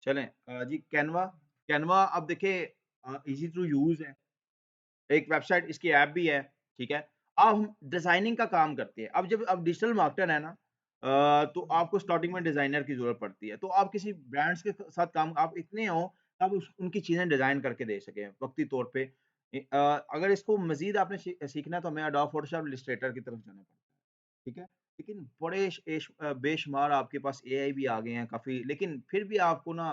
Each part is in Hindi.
चलें जी कैनवा। कैनवा अब देखिए ईज़ी टू यूज़ है। एक वेबसाइट इसकी ऐप भी है, ठीक है? अब हम डिज़ाइनिंग का काम करते हैं। अब जब आप डिजिटल मार्केटर है ना तो आपको स्टार्टिंग में डिज़ाइनर की ज़रूरत पड़ती है। तो आप किसी ब्रांड्स के साथ काम आप इतने हो आप उनकी चीज़ें डिज़ाइन करके दे सकें वक़्ती तौर पे। अगर इसको मज़ीद आपने सीखना है तो हमें एडोब फ़ोटोशॉप इलस्ट्रेटर की तरफ जाना पड़ता है, ठीक है? लेकिन बड़े बेशुमार आपके पास एआई भी आ गए हैं काफ़ी, लेकिन फिर भी आपको ना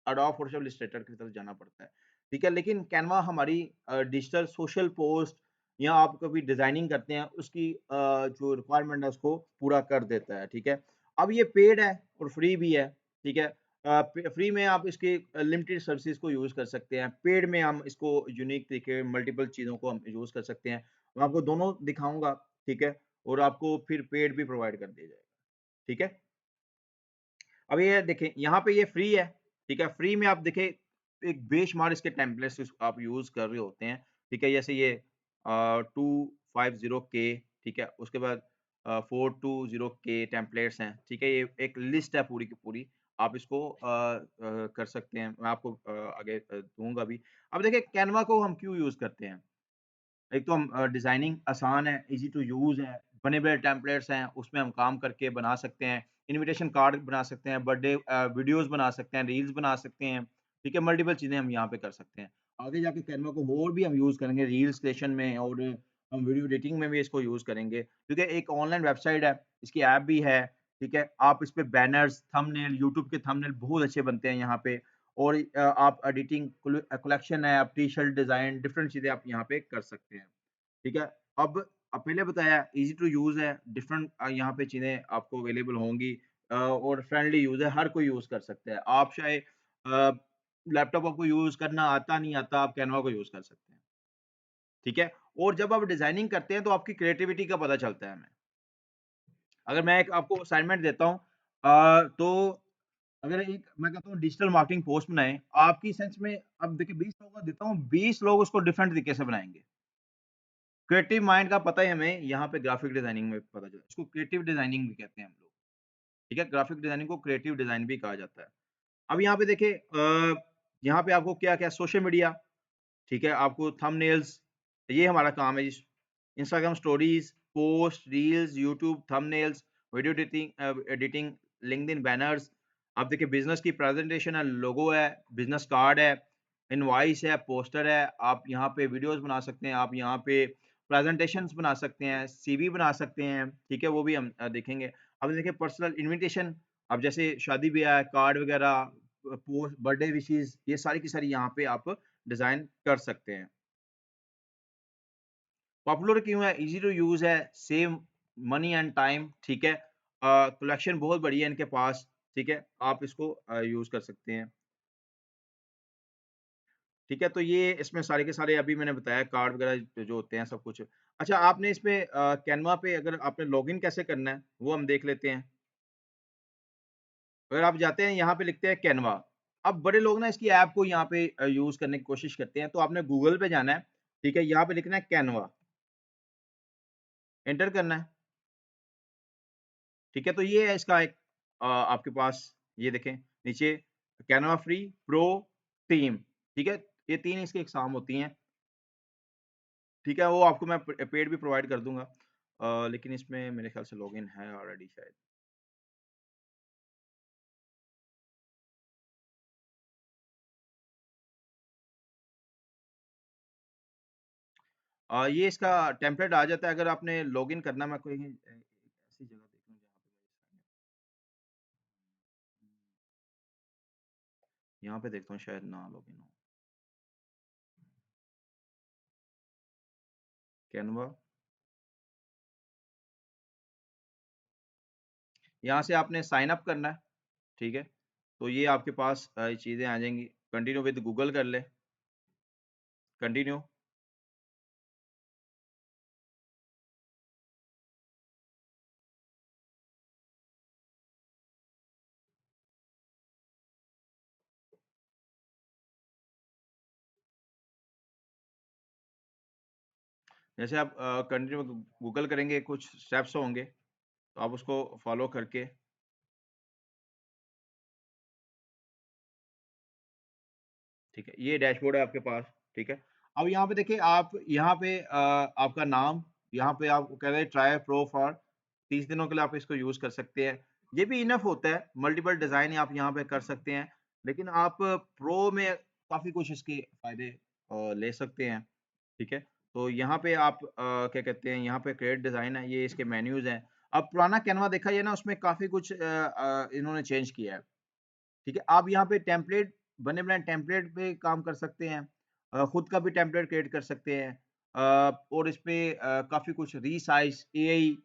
एडोब फ़ोटोशॉप इलस्ट्रेटर की तरफ जाना पड़ता है, ठीक है? लेकिन कैनवा हमारी डिजिटल सोशल पोस्ट या आप कभी डिज़ाइनिंग करते हैं उसकी जो रिक्वायरमेंट है उसको पूरा कर देता है, ठीक है? अब ये पेड है और फ्री भी है, ठीक है? फ्री में आप इसकी लिमिटेड सर्विसेज़ को यूज़ कर सकते हैं, पेड में हम इसको यूनिक तरीके मल्टीपल चीज़ों को हम यूज़ कर सकते हैं। मैं आपको दोनों दिखाऊँगा, ठीक है? और आपको फिर पेड भी प्रोवाइड कर दिया जाएगा, ठीक है? अब ये देखें, यहाँ पे ये फ्री है, ठीक है? फ्री में आप देखें एक बेशुमार इसके टेम्पलेट्स आप यूज़ कर रहे होते हैं, ठीक है? जैसे ये 250 के, ठीक है? उसके बाद 420 के टेम्पलेट्स हैं, ठीक है? ये एक लिस्ट है पूरी की पूरी, आप इसको कर सकते हैं। मैं आपको आगे दूँगा भी। अब देखिए कैनवा को हम क्यों यूज़ करते हैं? एक तो हम डिज़ाइनिंग आसान है, ईज़ी टू यूज़ है, बने-बनाए टेम्पलेट्स हैं, उसमें हम काम करके बना सकते हैं, इन्विटेशन कार्ड बना सकते हैं, बर्थडे वीडियोज़ बना सकते हैं, रील्स बना सकते हैं, ठीक है? मल्टीपल चीज़ें हम यहाँ पे कर सकते हैं। आगे जाके कैनवा को और भी हम यूज़ करेंगे रील्स क्रिएशन में और हम वीडियो एडिटिंग में भी इसको यूज़ करेंगे, क्योंकि एक ऑनलाइन वेबसाइट है, इसकी ऐप भी है, ठीक है? आप इस पे बैनर्स, थंबनेल, यूट्यूब के थंबनेल बहुत अच्छे बनते हैं यहाँ पे और आप एडिटिंग कलेक्शन है, आप टी-शर्ट डिज़ाइन डिफरेंट चीज़ें आप यहाँ पे कर सकते हैं। ठीक है? अब पहले बताया ईज़ी टू यूज़ है, डिफरेंट यहाँ पे चीज़ें आपको अवेलेबल होंगी और फ्रेंडली यूज़ है, हर कोई यूज़ कर सकता है। आप चाहे लैपटॉप आपको यूज़ करना आता नहीं आता, आप कैनवा को यूज़ कर सकते हैं, ठीक है? और जब आप डिज़ाइनिंग करते हैं तो आपकी क्रिएटिविटी का पता चलता है हमें। अगर मैं एक आपको असाइनमेंट देता हूँ तो अगर एक मैं कहता हूँ डिजिटल मार्केटिंग पोस्ट बनाएँ, आपकी सेंस में अब देखिए 20 लोगों को देता हूँ, 20 लोग उसको डिफरेंट तरीके से बनाएँगे। क्रिएटिव माइंड का पता है हमें, यहाँ पे ग्राफिक डिज़ाइनिंग में पता चला। इसको क्रिएटिव डिज़ाइनिंग भी कहते हैं हम लोग, ठीक है? ग्राफिक डिज़ाइनिंग को क्रिएटिव डिज़ाइन भी कहा जाता है। अब यहाँ पे देखिए यहाँ पे आपको क्या-क्या सोशल मीडिया, ठीक है? आपको थंबनेल्स ये हमारा काम है। Instagram stories, post, reels, YouTube thumbnails, video editing, LinkedIn banners. आप देखिए बिज़नेस की प्रेज़ेंटेशन है, लोगो है, बिज़नेस कार्ड है, इनवॉइस है, पोस्टर है। आप यहाँ पे वीडियोज़ बना सकते हैं, आप यहाँ पे प्रेज़ेंटेशंस बना सकते हैं, सीवी बना सकते हैं, ठीक है? वो भी हम देखेंगे। अब देखिए पर्सनल इन्विटेशन, अब जैसे शादी-ब्याह, कार्ड वगैरह पोस्ट बर्थडे विशेज़ ये सारी की सारी यहाँ पे आप डिज़ाइन कर सकते हैं। पॉपुलर क्यों है? ईज़ी टू यूज़ है, सेव मनी एंड टाइम, ठीक है? कलेक्शन बहुत बड़ी है इनके पास, ठीक है? आप इसको यूज़ कर सकते हैं, ठीक है? तो ये इसमें सारे के सारे अभी मैंने बताया कार्ड वगैरह जो होते हैं सब कुछ। अच्छा आपने इसमें कैनवा पे अगर आपने लॉगिन कैसे करना है, वो हम देख लेते हैं। अगर आप जाते हैं यहाँ पे लिखते हैं कैनवा, अब बड़े लोग ना इसकी ऐप को यहाँ पे यूज़ करने की कोशिश करते हैं, तो आपने गूगल पे जाना है, ठीक है? यहाँ पे लिखना है कैनवा, एंटर करना है। ठीक है, तो ये है इसका एक आपके पास ये देखें नीचे कैनवा फ्री, प्रो, टीम, ठीक है? ये 3 इसकी एग्ज़ाम होती हैं, ठीक है? वो आपको मैं पेड भी प्रोवाइड कर दूँगा लेकिन इसमें मेरे ख़्याल से लॉगिन है ऑलरेडी शायद। ये इसका टेम्पलेट आ जाता है अगर आपने लॉगिन करना मैं कोई ऐसी जगह देख लूँ जहाँ पे यहाँ पे देखता हूँ शायद ना लॉगिन हो। कैनवा, यहाँ से आपने साइन अप करना है, ठीक है? तो ये आपके पास चीज़ें आ जाएँगी, कंटिन्यू विद गूगल कर लें, कंटिन्यू। जैसे आप कंटिन्यू गूगल करेंगे कुछ स्टेप्स होंगे, तो आप उसको फॉलो करके ठीक है, ये डैशबोर्ड है आपके पास, ठीक है। अब यहाँ पे देखिए, आप यहाँ पे आपका नाम, यहाँ पे आप कह रहे हैं ट्राई प्रो फॉर 30 दिनों के लिए आप इसको यूज़ कर सकते हैं। ये भी इनफ होता है, मल्टीपल डिज़ाइन आप यहाँ पे कर सकते हैं, लेकिन आप प्रो में काफ़ी कुछ इसके फ़ायदे ले सकते हैं, ठीक है। तो यहाँ पे आप क्या कहते हैं, यहाँ पे क्रिएट डिज़ाइन है, ये इसके मेन्यूज़ हैं। अब पुराना कैनवा देखा जाए ना, उसमें काफ़ी कुछ इन्होंने चेंज किया है। ठीक है, आप यहाँ पे टेम्पलेट बने-बनाए टेम्पलेट पे काम कर सकते हैं। खुद का भी टेम्पलेट क्रिएट कर सकते हैं। और इसपे काफ़ी कुछ रीसाइज़, एआई,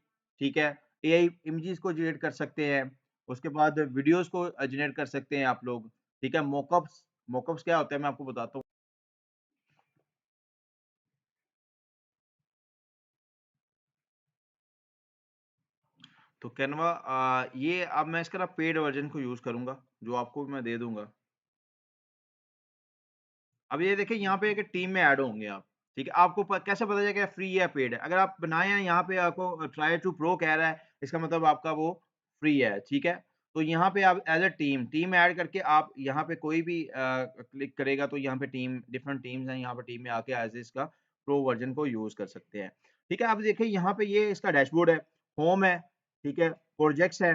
ठीक है, एआई इमेजेस को जनरेट कर सकते हैं। उसके बाद वीडियोज़ को जनरेट कर सकते हैं आप लोग, ठीक है। मॉकअप्स, मॉकअप्स क्या होता है मैं आपको बताता हूँ। तो कैनवा ये अब मैं इसका ना पेड वर्ज़न को यूज़ करूँगा, जो आपको मैं दे दूँगा। अब ये देखिए, यहाँ पे एक टीम में ऐड होंगे आप, ठीक है? आपको कैसे पता चलेगा फ्री या पेड है? अगर आप बनाए हैं, यहाँ पे आपको ट्राई टू प्रो कह रहा है, इसका मतलब आपका वो फ्री है, ठीक है? तो यहाँ पे आप एज़ अ टीम ऐड करके आप यहाँ पे कोई भी क्लिक करेगा तो यहाँ पे टीम, डिफरेंट टीम्स हैं, यहाँ पे टीम में आके एज़ इसका प्रो वर्ज़न को यूज़ कर सकते हैं, ठीक है? अब देखिए, यहाँ पे ये इसका डैशबोर्ड है, होम है, ठीक है? प्रोजेक्ट्स है,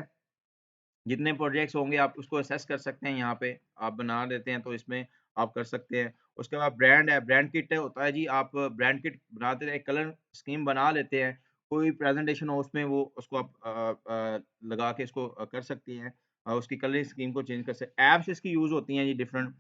जितने प्रोजेक्ट्स होंगे आप उसको असेस कर सकते हैं यहाँ पे, आप बना लेते हैं तो इसमें आप कर सकते हैं। उसके बाद ब्रांड है, ब्रांड किट है, होता है जी, आप ब्रांड किट बनाते हैं, कलर स्कीम बना लेते हैं, कोई प्रेज़ेंटेशन हो उसमें वो उसको आप लगा के इसको कर सकती हैं। उसकी कलरिंग स्कीम को चेंज कर ऐप्स इसकी यूज़ होती हैं जी डिफरेंट,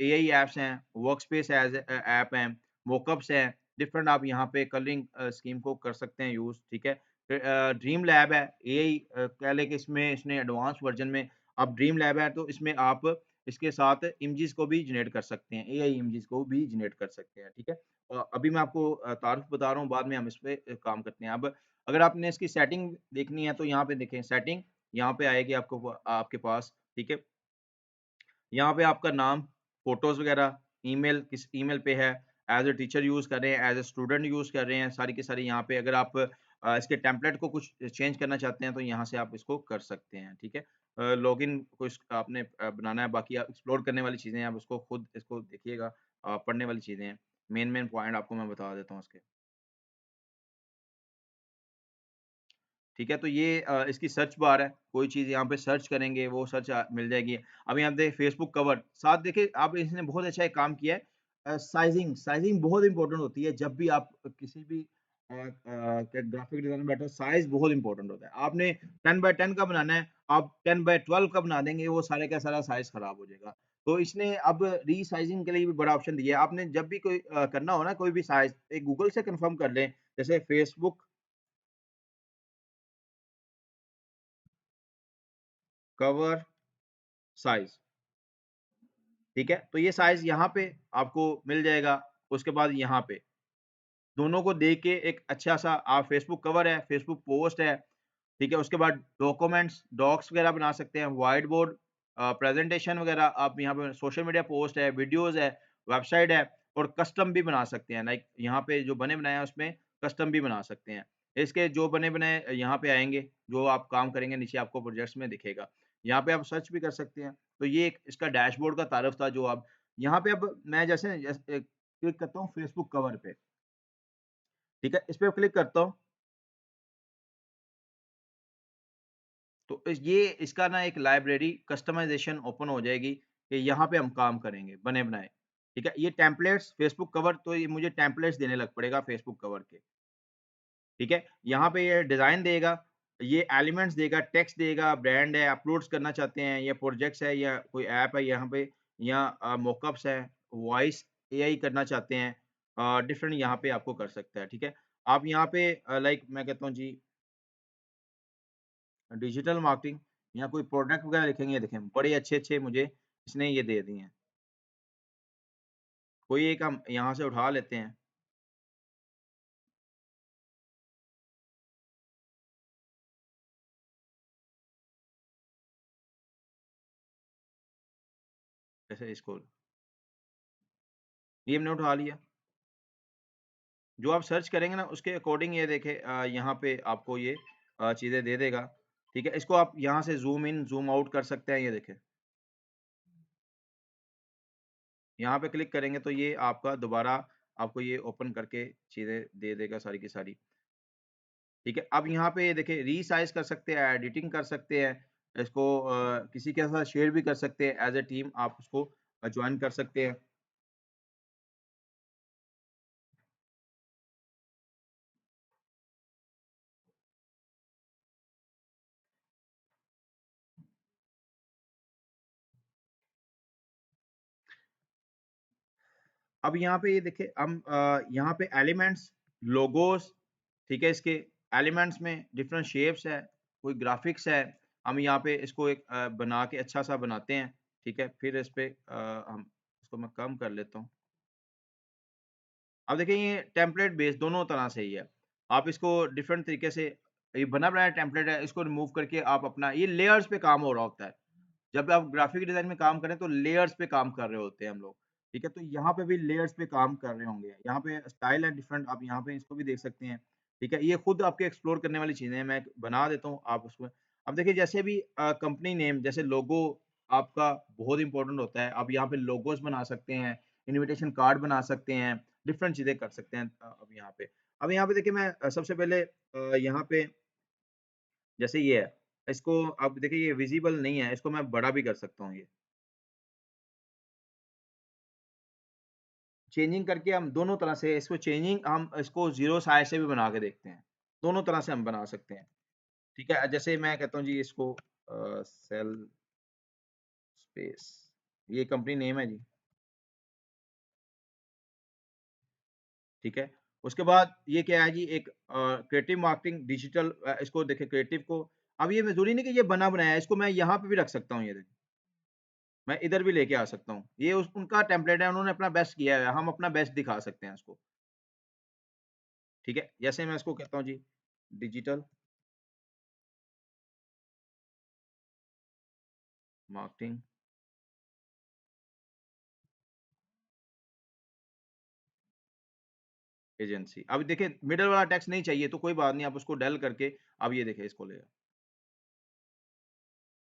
एआई ऐप्स हैं, वर्कस्पेस एज़ ऐप हैं, मोकअप्स हैं, डिफरेंट आप यहाँ पे कलरिंग स्कीम को कर सकते हैं यूज़, ठीक है। ड्रीम लैब है, एआई कह लें कि इसमें इसने एडवांस वर्ज़न में अब ड्रीम लैब है, तो इसमें आप इसके साथ इमेजेस को भी जनरेट कर सकते हैं, एआई इमेजेस को भी जनरेट कर सकते हैं, ठीक है? अभी मैं आपको तारुफ बता रहा हूँ, बाद में हम इस पे काम करते हैं। अब अगर आपने इसकी सेटिंग देखनी है, तो यहाँ पे देखें सेटिंग, यहाँ पे आएगी आपके पास, ठीक है? यहाँ पे आपका नाम, फ़ोटोज़ वगैरह, ईमेल किस ईमेल पे है, एज़ अ टीचर यूज़ कर रहे हैं, एज़ अ स्टूडेंट यूज़ कर रहे हैं, सारी की सारी यहाँ पे अगर आप इसके टेम्पलेट को कुछ चेंज करना चाहते हैं, तो यहाँ से आप इसको कर सकते हैं, ठीक है? लॉगिन को इस आपने बनाना है, बाकी आप एक्सप्लोर करने वाली चीज़ें हैं, आप उसको खुद इसको देखिएगा, पढ़ने वाली चीज़ें हैं। मेन पॉइंट आपको मैं बता देता हूँ इसके। ठीक है, तो ये इसकी सर्च बार है, कोई चीज़ यहाँ पे सर्च करेंगे, वो सर्च मिल जाएगी। अब यहाँ पे फेसबुक कवर, साथ देखिए आप इसने बहुत अच्छा एक काम किया है, साइज़िंग बहुत इम्पोर्टेंट होती है जब भी आप किसी भी क्या ग्राफिक डिज़ाइन में बैठे हो, साइज़ बहुत इम्पोर्टेंट होता है। आपने 10 बाय 10 का बनाना है, आप 10 बाय 12 का बना देंगे, वो सारे का सारा साइज़ खराब हो जाएगा। तो इसने अब रीसाइज़िंग के लिए भी बड़ा ऑप्शन दिया है। आपने जब भी कोई करना हो ना कोई भी साइज़, एक गूगल से कन्फर्म कर लें, जैसे फेसबुक कवर साइज़। ठीक है? तो ये साइज़ यहाँ पे आपको मिल जाएगा, उसके बाद यहाँ पे, दोनों को देख के एक अच्छा-सा आप फेसबुक कवर है, फेसबुक पोस्ट है, ठीक है? उसके बाद डॉक्यूमेंट्स, डॉक्स वगैरह बना सकते हैं, व्हाइट बोर्ड, प्रेज़ेंटेशन वगैरह आप यहाँ पे सोशल मीडिया पोस्ट है, वीडियोज़ है, वेबसाइट है और कस्टम भी बना सकते हैं। लाइक यहाँ पे जो बने-बनाए हैं उसमें कस्टम भी बना सकते हैं। इसके जो बने-बनाए यहाँ पे आएँगे, जो आप काम करेंगे नीचे आपको प्रोजेक्ट्स में दिखेगा। यहाँ पे आप सर्च भी कर सकते हैं। तो ये एक इसका डैशबोर्ड का तारुफ था जो आप यहाँ पे अब मैं जैसे क्लिक करता हूँ फेसबुक कवर पे, ठीक है? इस पे क्लिक करता हूँ, तो ये इसका ना एक लाइब्रेरी कस्टमाइज़ेशन ओपन हो जाएगी कि यहाँ पे हम काम करेंगे बने-बनाए, ठीक है? ये टेम्पलेट्स फेसबुक कवर, तो ये मुझे टेम्पलेट्स देने लग पड़ेगा फेसबुक कवर के, ठीक है? यहाँ पे ये डिज़ाइन देगा, ये एलिमेंट्स देगा, टेक्स्ट देगा, ब्रांड है, अपलोड्स करना चाहते हैं या प्रोजेक्ट्स है या कोई ऐप है यहाँ पे, या मॉकअप्स है, वॉइस एआई करना चाहते हैं, डिफरेंट यहाँ पे आपको कर सकता है, ठीक है? आप यहाँ पे लाइक मैं कहता हूँ जी, डिजिटल मार्केटिंग या कोई प्रोडक्ट वगैरह लिखेंगे, ये देखें बड़े अच्छे-अच्छे मुझे इसने ये दे दिए हैं। कोई एक हम यहाँ से उठा लेते हैं, जैसे इसको, ये हमने उठा लिया। जो आप सर्च करेंगे ना उसके अकॉर्डिंग ये देखें, यहाँ पे आपको ये चीज़ें दे देगा, ठीक है? इसको आप यहाँ से ज़ूम इन, ज़ूम आउट कर सकते हैं, ये देखें। यहाँ पे क्लिक करेंगे तो ये आपका दोबारा आपको ये ओपन करके चीज़ें दे देगा सारी की सारी। ठीक है, अब यहाँ पे देखिए रीसाइज़ कर सकते हैं, एडिटिंग कर सकते हैं, इसको किसी के साथ शेयर भी कर सकते हैं, एज़ अ टीम आप उसको जॉइन कर सकते हैं। अब यहाँ पे ये देखिए हम यहाँ पे एलिमेंट्स, लोगोस, ठीक है, इसके एलिमेंट्स में डिफरेंट शेप्स है, कोई ग्राफिक्स है, हम यहाँ पे इसको एक बना के अच्छा सा बनाते हैं, ठीक है, फिर इस पे हम इसको मैं कम कर लेता हूँ। अब देखिए ये टेम्पलेट बेस्ड दोनों तरह से ही है। आप इसको डिफरेंट तरीके से ये बना बनाया टेम्पलेट है, इसको रिमूव करके आप अपना ये लेयर्स पे काम हो रहा होता है। जब आप ग्राफिक डिज़ाइन में काम करें तो लेयर्स पे काम कर रहे होते हैं हम लोग, ठीक है? तो यहाँ पे भी लेयर्स पे काम कर रहे होंगे। यहाँ पे स्टाइल है डिफरेंट, आप यहाँ पे इसको भी देख सकते हैं, ठीक है? ये खुद आपके एक्सप्लोर करने वाली चीज़ें हैं, मैं बना देता हूँ, आप उसमें अब देखिए जैसे भी कंपनी नेम जैसे लोगो आपका बहुत इम्पोर्टेंट होता है। आप यहाँ पे लोगोस बना सकते हैं, इन्विटेशन कार्ड बना सकते हैं, डिफरेंट चीज़ें कर सकते हैं अब यहाँ पे। अब यहाँ पे देखिए मैं सबसे पहले यहाँ पे जैसे ये है, इसको अब देखिए ये विज़िबल नहीं है, इसको मैं बड़ा भी कर सकता हूँ ये। चेंजिंग करके हम दोनों तरह से इसको चेंजिंग हम इसको ज़ीरो साइज़ से भी बना के देखते हैं। दोनों तरह से हम बना सकते हैं। ठीक है? जैसे मैं कहता हूँ जी इसको सेल स्पेस ये कंपनी नेम है जी। ठीक है? उसके बाद ये क्या है जी एक क्रिएटिव मार्केटिंग डिजिटल इसको देखिए क्रिएटिव को अब ये ज़रूरी नहीं कि ये बना बनाया है, इसको मैं यहाँ पे भी रख सकता हूँ ये देखिए। मैं इधर भी लेके आ सकता हूँ। ये उस उनका टेम्पलेट है, उन्होंने अपना बेस्ट किया है, हम अपना बेस्ट दिखा सकते हैं इसको। ठीक है? जैसे मैं इसको कहता हूँ जी डिजिटल मार्केटिंग एजेंसी। अब देखिए मिडल वाला टेक्स्ट नहीं चाहिए तो कोई बात नहीं, आप उसको डेल करके अब ये देखिए इसको ले आओ।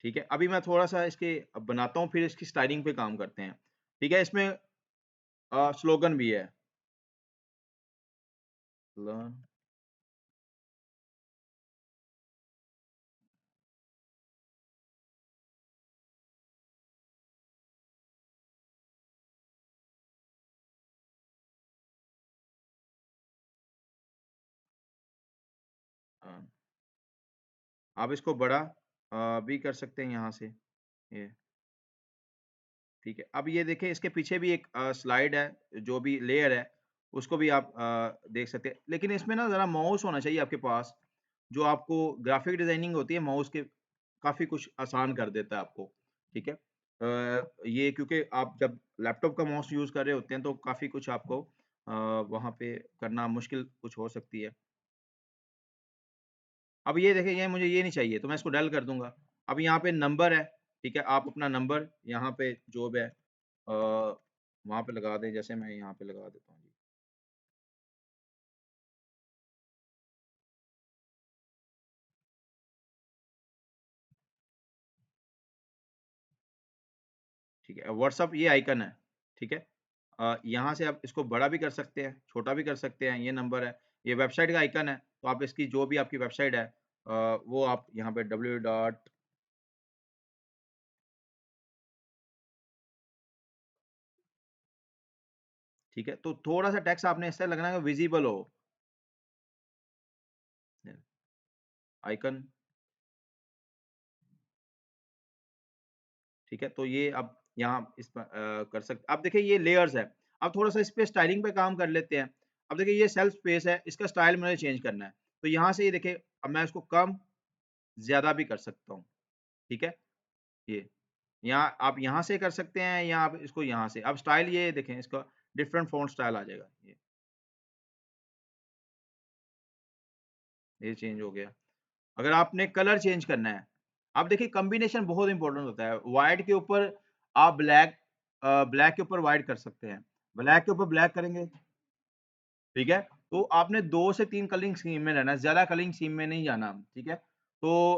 ठीक है? अभी मैं थोड़ा-सा इसके बनाता हूँ फिर इसकी स्टाइलिंग पे काम करते हैं। ठीक है? इसमें स्लोगन भी है। लर्न अ, आप इसको बड़ा भी कर सकते हैं यहाँ से, ये। ठीक है। अब ये देखिए इसके पीछे भी एक स्लाइड है, जो भी लेयर है, उसको भी आप देख सकते हैं। लेकिन इसमें ना ज़रा माउस होना चाहिए आपके पास, जो आपको ग्राफ़िक डिज़ाइनिंग होती है, माउस के काफ़ी कुछ आसान कर देता है आपको, ठीक है? ये क्योंकि आप जब लैपटॉप का माउस यूज़ कर रहे होते हैं, तो काफ़ी कुछ आपको वहाँ पे करना मुश्किल कुछ हो सकती है। अब ये देखिए, ये मुझे ये नहीं चाहिए, तो मैं इसको डल कर दूँगा। अब यहाँ पे नंबर है, ठीक है? आप अपना नंबर यहाँ पे जो भी है वहाँ पे लगा दें, जैसे मैं यहाँ पे लगा देता हूँ जी। ठीक है, व्हाट्सएप ये आइकन है, ठीक है? यहाँ से आप इसको बड़ा भी कर सकते हैं, छोटा भी कर सकते हैं, ये नंबर है। ये वेबसाइट का आइकन है, तो आप इसकी जो भी आपकी वेबसाइट है वो आप यहाँ पे डब्ल्यू डॉट ठीक है? तो थोड़ा-सा टेक्स्ट आपने ऐसा लगना है विज़िबल हो। आइकन ठीक है? तो ये आप यहाँ इस पर कर सकते अब देखिए ये लेयर्स है। अब थोड़ा-सा इस पे स्टाइलिंग पे काम कर लेते हैं। अब देखिए ये सेल्फ स्पेस है, इसका स्टाइल मुझे चेंज करना है। तो यहाँ से ये देखिए अब मैं इसको कम, ज़्यादा भी कर सकता हूँ। ठीक है? ये, यहाँ आप यहाँ से कर सकते हैं या आप इसको यहाँ से। अब स्टाइल ये देखें इसका डिफरेंट फ़ॉन्ट स्टाइल आ जाएगा। ये चेंज हो गया। अगर आपने कलर चेंज करना है, अब देखिए कॉम्बिनेशन बहुत इम्पोर्टेंट होता है। व्हाइट के ऊपर आप ब्लैक ब्लैक के ऊपर व्हाइट कर सकते हैं। ब्लैक के ऊपर ब्लैक करेंगे, ठीक है? तो आपने 2 से 3 कलरिंग स्कीम में रहना है, ज़्यादा कलरिंग स्कीम में नहीं जाना, ठीक है? तो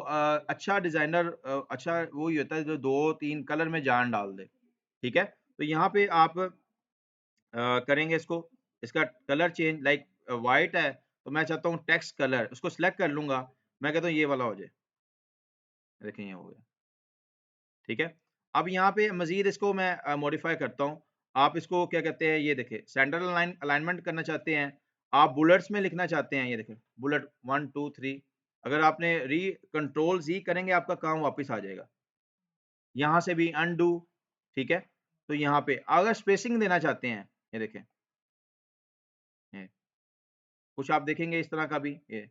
अच्छा डिज़ाइनर अच्छा वो ही होता है जो 2-3 कलर में जान डाल दे, ठीक है? तो यहाँ पे आप करेंगे इसको, इसका कलर चेंज, लाइक वाइट है तो मैं चाहता हूँ टेक्स्ट कलर, उसको सिलेक्ट कर लूंगा, मैं कहता हूँ ये वाला हो जाए, देखें ये हो गया, ठीक है। अब यहाँ पे मजीद इसको मैं मॉडिफाई करता हूँ। आप इसको क्या कहते हैं, ये देखें सेंटर अलाइनमेंट करना चाहते हैं, आप बुलेट्स में लिखना चाहते हैं, ये देखें बुलेट 1 2 3, अगर आपने कंट्रोल जी करेंगे आपका काम वापस आ जाएगा। यहाँ से भी अनडू, ठीक है। तो यहाँ पे अगर स्पेसिंग देना चाहते हैं, ये देखें, ये कुछ आप देखेंगे इस तरह का भी, ये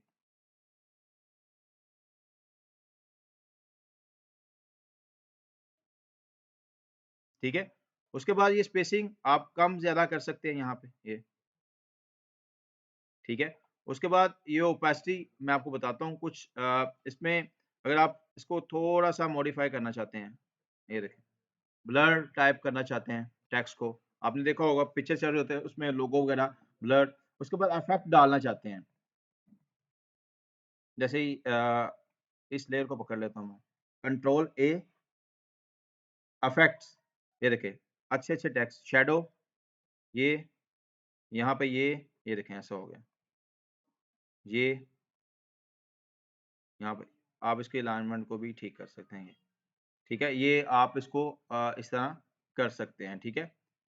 ठीक है। उसके बाद ये स्पेसिंग आप कम ज्यादा कर सकते हैं यहाँ पे, ये ठीक है। उसके बाद ये ओपेसिटी मैं आपको बताता हूँ कुछ, इसमें अगर आप इसको थोड़ा सा मॉडिफाई करना चाहते हैं, ये देखें ब्लर टाइप करना चाहते हैं टेक्स्ट को, आपने देखा होगा पिक्चर चल रहे होते हैं उसमें लोगो वगैरह ब्लर, उसके बाद इफेक्ट डालना चाहते हैं, जैसे ही इस लेयर को पकड़ लेता हूँ मैं, कंट्रोल ए, इफेक्ट्स, ये देखें अच्छे अच्छे टेक्स्ट शेडो, ये यहाँ पे ये देखें ऐसा हो गया, ये यहाँ पे आप इसके अलाइनमेंट को भी ठीक कर सकते हैं, ये ठीक है, ये आप इसको इस तरह कर सकते हैं, ठीक है।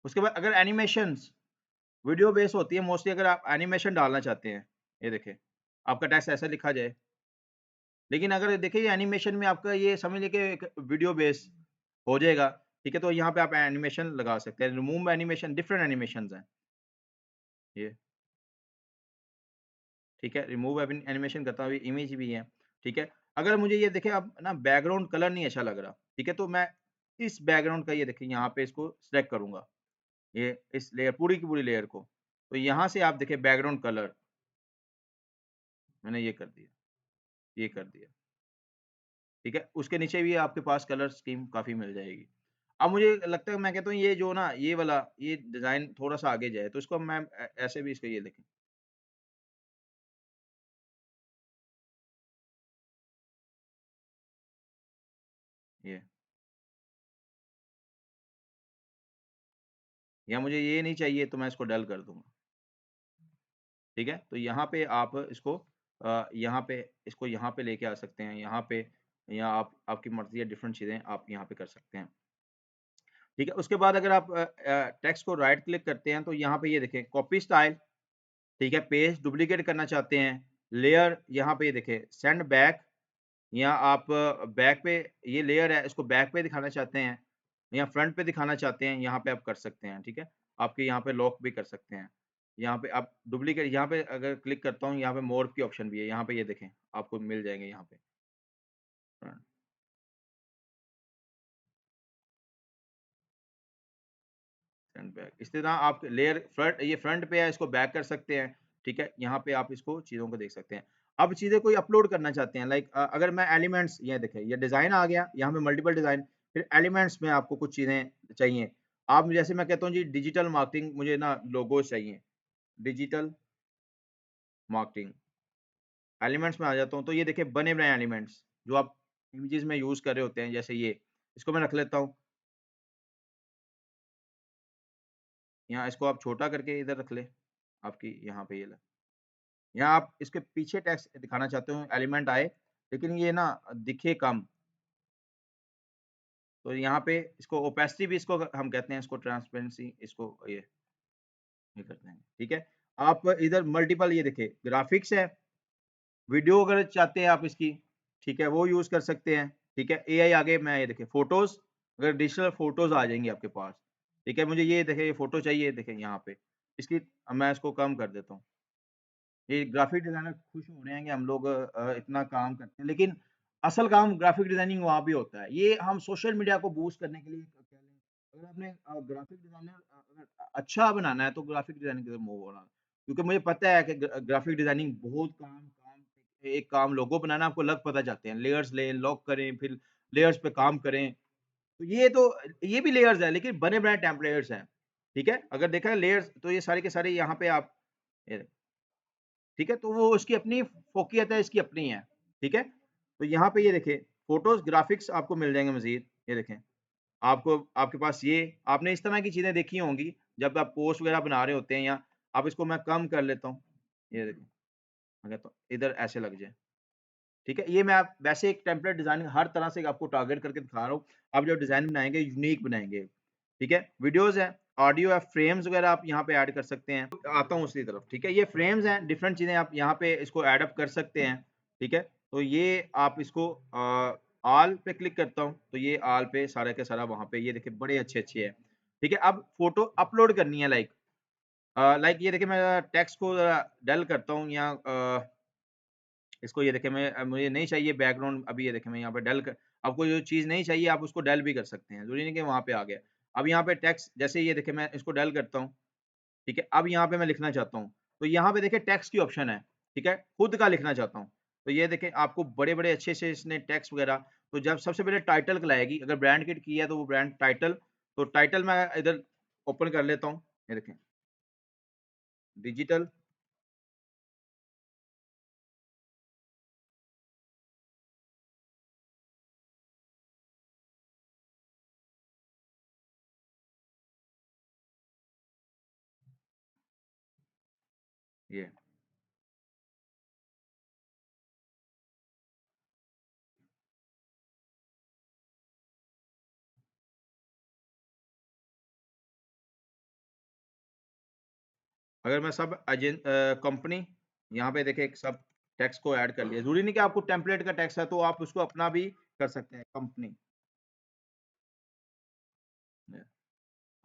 उसके बाद अगर एनिमेशंस वीडियो बेस होती है मोस्टली, अगर आप एनिमेशन डालना चाहते हैं, ये देखें आपका टेक्स्ट ऐसा लिखा जाए, लेकिन अगर देखिए ये एनिमेशन में आपका ये समझ लीजिए कि एक वीडियो बेस हो जाएगा, ठीक है। तो यहाँ पे आप एनिमेशन लगा सकते हैं, रिमूव एनिमेशन, डिफरेंट एनिमेशंस हैं ये, ठीक है। रिमूव एनिमेशन करता हूँ, इमेज भी है, ठीक है। अगर मुझे ये देखें अब ना बैकग्राउंड कलर नहीं अच्छा लग रहा, ठीक है, तो मैं इस बैकग्राउंड का ये देखिए यहाँ पे इसको सिलेक्ट करूंगा, ये इस लेयर पूरी की पूरी लेयर को, तो यहाँ से आप देखें बैकग्राउंड कलर मैंने ये कर दिया, ये कर दिया, ठीक है। उसके नीचे भी आपके पास कलर स्कीम काफ़ी मिल जाएगी। अब मुझे लगता है, मैं कहता हूँ ये जो ना ये वाला ये डिज़ाइन थोड़ा-सा आगे जाए, तो इसको मैं ऐसे भी इसको ये देखें, ये या मुझे ये नहीं चाहिए तो मैं इसको डल कर दूँगा, ठीक है। तो यहाँ पे आप इसको यहाँ पे इसको यहाँ पे लेके आ सकते हैं, यहाँ पे या आप आपकी मर्ज़ी है डिफरेंट चीज़ें आप यहाँ पे कर सकते हैं, ठीक है। उसके बाद अगर आप टेक्स्ट को राइट क्लिक करते हैं, तो यहाँ पे ये देखें कॉपी स्टाइल, ठीक है, पेस्ट डुप्लीकेट करना चाहते हैं, लेयर यहाँ पे ये देखें सेंड बैक, या आप बैक पे ये लेयर है इसको बैक पे दिखाना चाहते हैं या फ्रंट पे दिखाना चाहते हैं, यहाँ पे आप कर सकते हैं, ठीक है। आपके यहाँ पे लॉक भी कर सकते हैं, यहाँ पे आप डुप्लीकेट, यहाँ पे अगर क्लिक करता हूँ यहाँ पे मोर की ऑप्शन भी है, यहाँ पे ये देखें आपको मिल जाएंगे यहाँ पे फ्रंट फ्रंट बैक, इस तरह आप लेयर फ्रंट ये फ्रंट पे है इसको बैक कर सकते हैं, ठीक है। यहाँ पे आप इसको चीज़ों को देख सकते हैं। अब चीज़ें कोई अपलोड करना चाहते हैं, लाइक अगर मैं एलिमेंट्स, ये देखें ये डिज़ाइन आ गया, यहाँ पे मल्टीपल डिज़ाइन, फिर एलिमेंट्स में आपको कुछ चीज़ें चाहिए, आप जैसे मैं कहता हूँ जी डिजिटल मार्केटिंग, मुझे ना लोगोज चाहिए, डिजिटल मार्केटिंग एलिमेंट्स में आ जाता हूँ, तो ये देखिए बने बनाए एलिमेंट्स जो आप इमेजेस में यूज़ कर रहे होते हैं, जैसे ये इसको मैं रख लेता हूँ, यहाँ इसको आप छोटा करके इधर रख ले, आपकी यहाँ पे ये ले, यहाँ आप इसके पीछे टेक्स्ट दिखाना चाहते हो एलिमेंट आए, लेकिन ये ना दिखे कम, तो यहाँ पे इसको ओपेसिटी भी इसको हम कहते हैं, इसको ट्रांसपेरेंसी, इसको ये करते हैं, ठीक है। आप इधर मल्टीपल ये देखिए ग्राफिक्स है, वीडियो अगर चाहते हैं आप इसकी, ठीक है, वो यूज़ कर सकते हैं, ठीक है। एआई आगे मैं ये देखिए फ़ोटोज़, अगर डिजिटल फ़ोटोज़ आ जाएँगी आपके पास, ठीक है। मुझे ये देखिए ये फ़ोटो चाहिए, देखें यहाँ पे, इसकी मैं इसको कम कर देता हूँ। ये ग्राफिक डिज़ाइनर खुश हो रहे हैं कि हम लोग इतना काम करते हैं, लेकिन असल काम ग्राफिक डिज़ाइनिंग वहाँ भी होता है। ये हम सोशल मीडिया को बूस्ट करने के लिए कह लें, अगर आपने ग्राफिक डिज़ाइनर अगर अच्छा बनाना है तो ग्राफिक डिज़ाइनिंग की तरफ मूव होना। क्योंकि मुझे पता है कि ग्राफिक डिज़ाइनिंग बहुत काम काम एक काम लोगो बनाना आपको लग पता जाते हैं। लेयर्स लें, लॉक करें, फिर लेयर्स पे काम करें। तो ये भी लेयर्स हैं, लेकिन बने-बनाए टेम्पलेट्स हैं, ठीक है? अगर देखा है लेयर्स, तो ये सारे के सारे यहाँ पे आप ये ठीक है? तो वो उसकी अपनी फ़ोकियत है, इसकी अपनी है, ठीक है? तो यहाँ पे ये देखिए फ़ोटोज़ ग्राफ़िक्स आपको मिल जाएँगे मज़ीद, ये देखें। आपको आपके पास ये आपने इस तरह की चीज़ें देखी होंगी, जब आप पोस्ट वगैरह बना रहे होते हैं, या अब इसको मैं कम कर लेता हूँ, ये देखिए मैं कहता हूँ इधर ऐसे लग जाए, ठीक है। ये मैं आप वैसे एक टेम्पलेट डिजाइन हर तरह से आपको टारगेट करके दिखा रहा हूँ। आप जब डिजाइन बनाएंगे यूनिक बनाएंगे, ठीक है। वीडियोस है, ऑडियो है, फ्रेम्स वगैरह आप यहाँ पे ऐड कर सकते हैं। आता हूँ उसी तरफ, ठीक है। ये फ्रेम्स हैं, डिफरेंट चीजें आप यहाँ पे इसको ऐड अप कर सकते हैं, ठीक है। तो ये आप इसको ऑल पे क्लिक करता हूँ, तो ये ऑल पे सारा के सारा वहां पे ये देखिए बड़े अच्छे है, ठीक है। अब फोटो अपलोड करनी है, लाइक ये देखिए मैं टेक्स्ट को डल करता हूँ, या इसको ये देखिए मैं मुझे नहीं चाहिए बैकग्राउंड, अभी ये देखिए मैं यहाँ पे डल कर, आपको जो चीज़ नहीं चाहिए आप उसको डल भी कर सकते हैं, ज़रूरी नहीं कि वहाँ पे आ गया। अब यहाँ पे टेक्स्ट जैसे ये देखिए मैं इसको डल करता हूँ, ठीक है। अब यहाँ पे मैं लिखना चाहता हूँ, तो यहाँ पे देखिए टेक्स्ट की ऑप्शन है, ठीक है, खुद का लिखना चाहता हूँ। तो ये देखें आपको बड़े-बड़े अच्छे से इसने टेक्स्ट वगैरह, तो जब सबसे पहले टाइटल कहलाएगी, अगर ब्रांड किट की है तो वो ब्रांड टाइटल, तो टाइटल मैं इधर ओपन कर लेता हूँ, ये देखें डिजिटल, ये अगर मैं सब कंपनी यहाँ पे देखें सब टेक्स्ट को ऐड कर लिया, जरूरी नहीं कि आपको टेम्पलेट का टेक्स्ट है तो आप उसको अपना भी कर सकते हैं, कंपनी।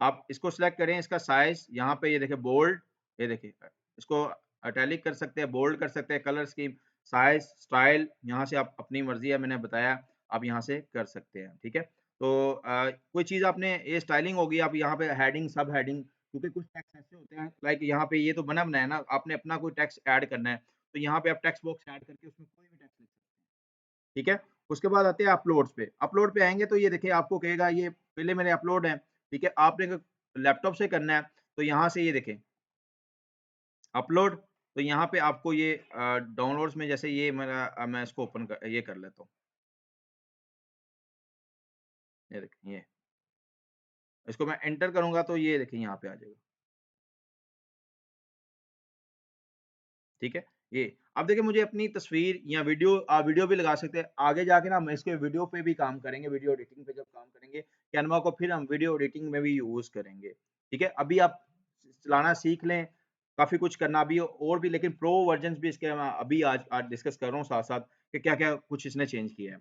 आप इसको सिलेक्ट करें, इसका साइज यहाँ पे ये देखिए बोल्ड, ये देखिए इसको अटैलिक कर सकते हैं, बोल्ड कर सकते हैं, कलर स्कीम, साइज, स्टाइल, यहाँ से आप अपनी मर्जी है, मैंने बताया आप यहाँ से कर सकते हैं, ठीक है। तो कोई चीज़ आपने ये स्टाइलिंग होगी, आप यहाँ पे हेडिंग, सब हेडिंग, क्योंकि कुछ टेक्स्ट ऐसे होते हैं लाइक यहाँ पे ये तो बना बनाया है ना, आपने अपना कोई टेक्स्ट ऐड करना है, तो यहाँ पे आप टेक्स्ट बॉक्स ऐड करके उसमें कोई भी टेक्स्ट लिख सकते हैं, ठीक है। उसके बाद आते हैं अपलोड्स पे, अपलोड पे आएंगे तो ये देखिए आपको कहेगा ये पहले मेरे अपलोड है, ठीक है। आपने अगर लैपटॉप से करना है तो यहाँ से ये देखें अपलोड, तो यहाँ पे आपको ये डाउनलोड्स में जैसे ये मेरा मैं इसको ओपन कर ये कर लेता हूँ, ये देखें ये, इसको मैं एंटर करूंगा तो ये देखिए यहाँ पे आ जाएगा, ठीक है। ये अब देखिए मुझे अपनी तस्वीर या वीडियो भी लगा सकते हैं, आगे जाके ना हम इसके वीडियो पे भी काम करेंगे, वीडियो एडिटिंग पे जब काम करेंगे कैनवा को फिर हम वीडियो एडिटिंग में भी यूज करेंगे, ठीक है। अभी आप चलाना सीख लें, काफी कुछ करना अभी और भी, लेकिन प्रो वर्जन भी इसके मैं अभी आज आज डिस्कस कर रहा हूँ साथ साथ कि क्या क्या कुछ इसने चेंज किया है,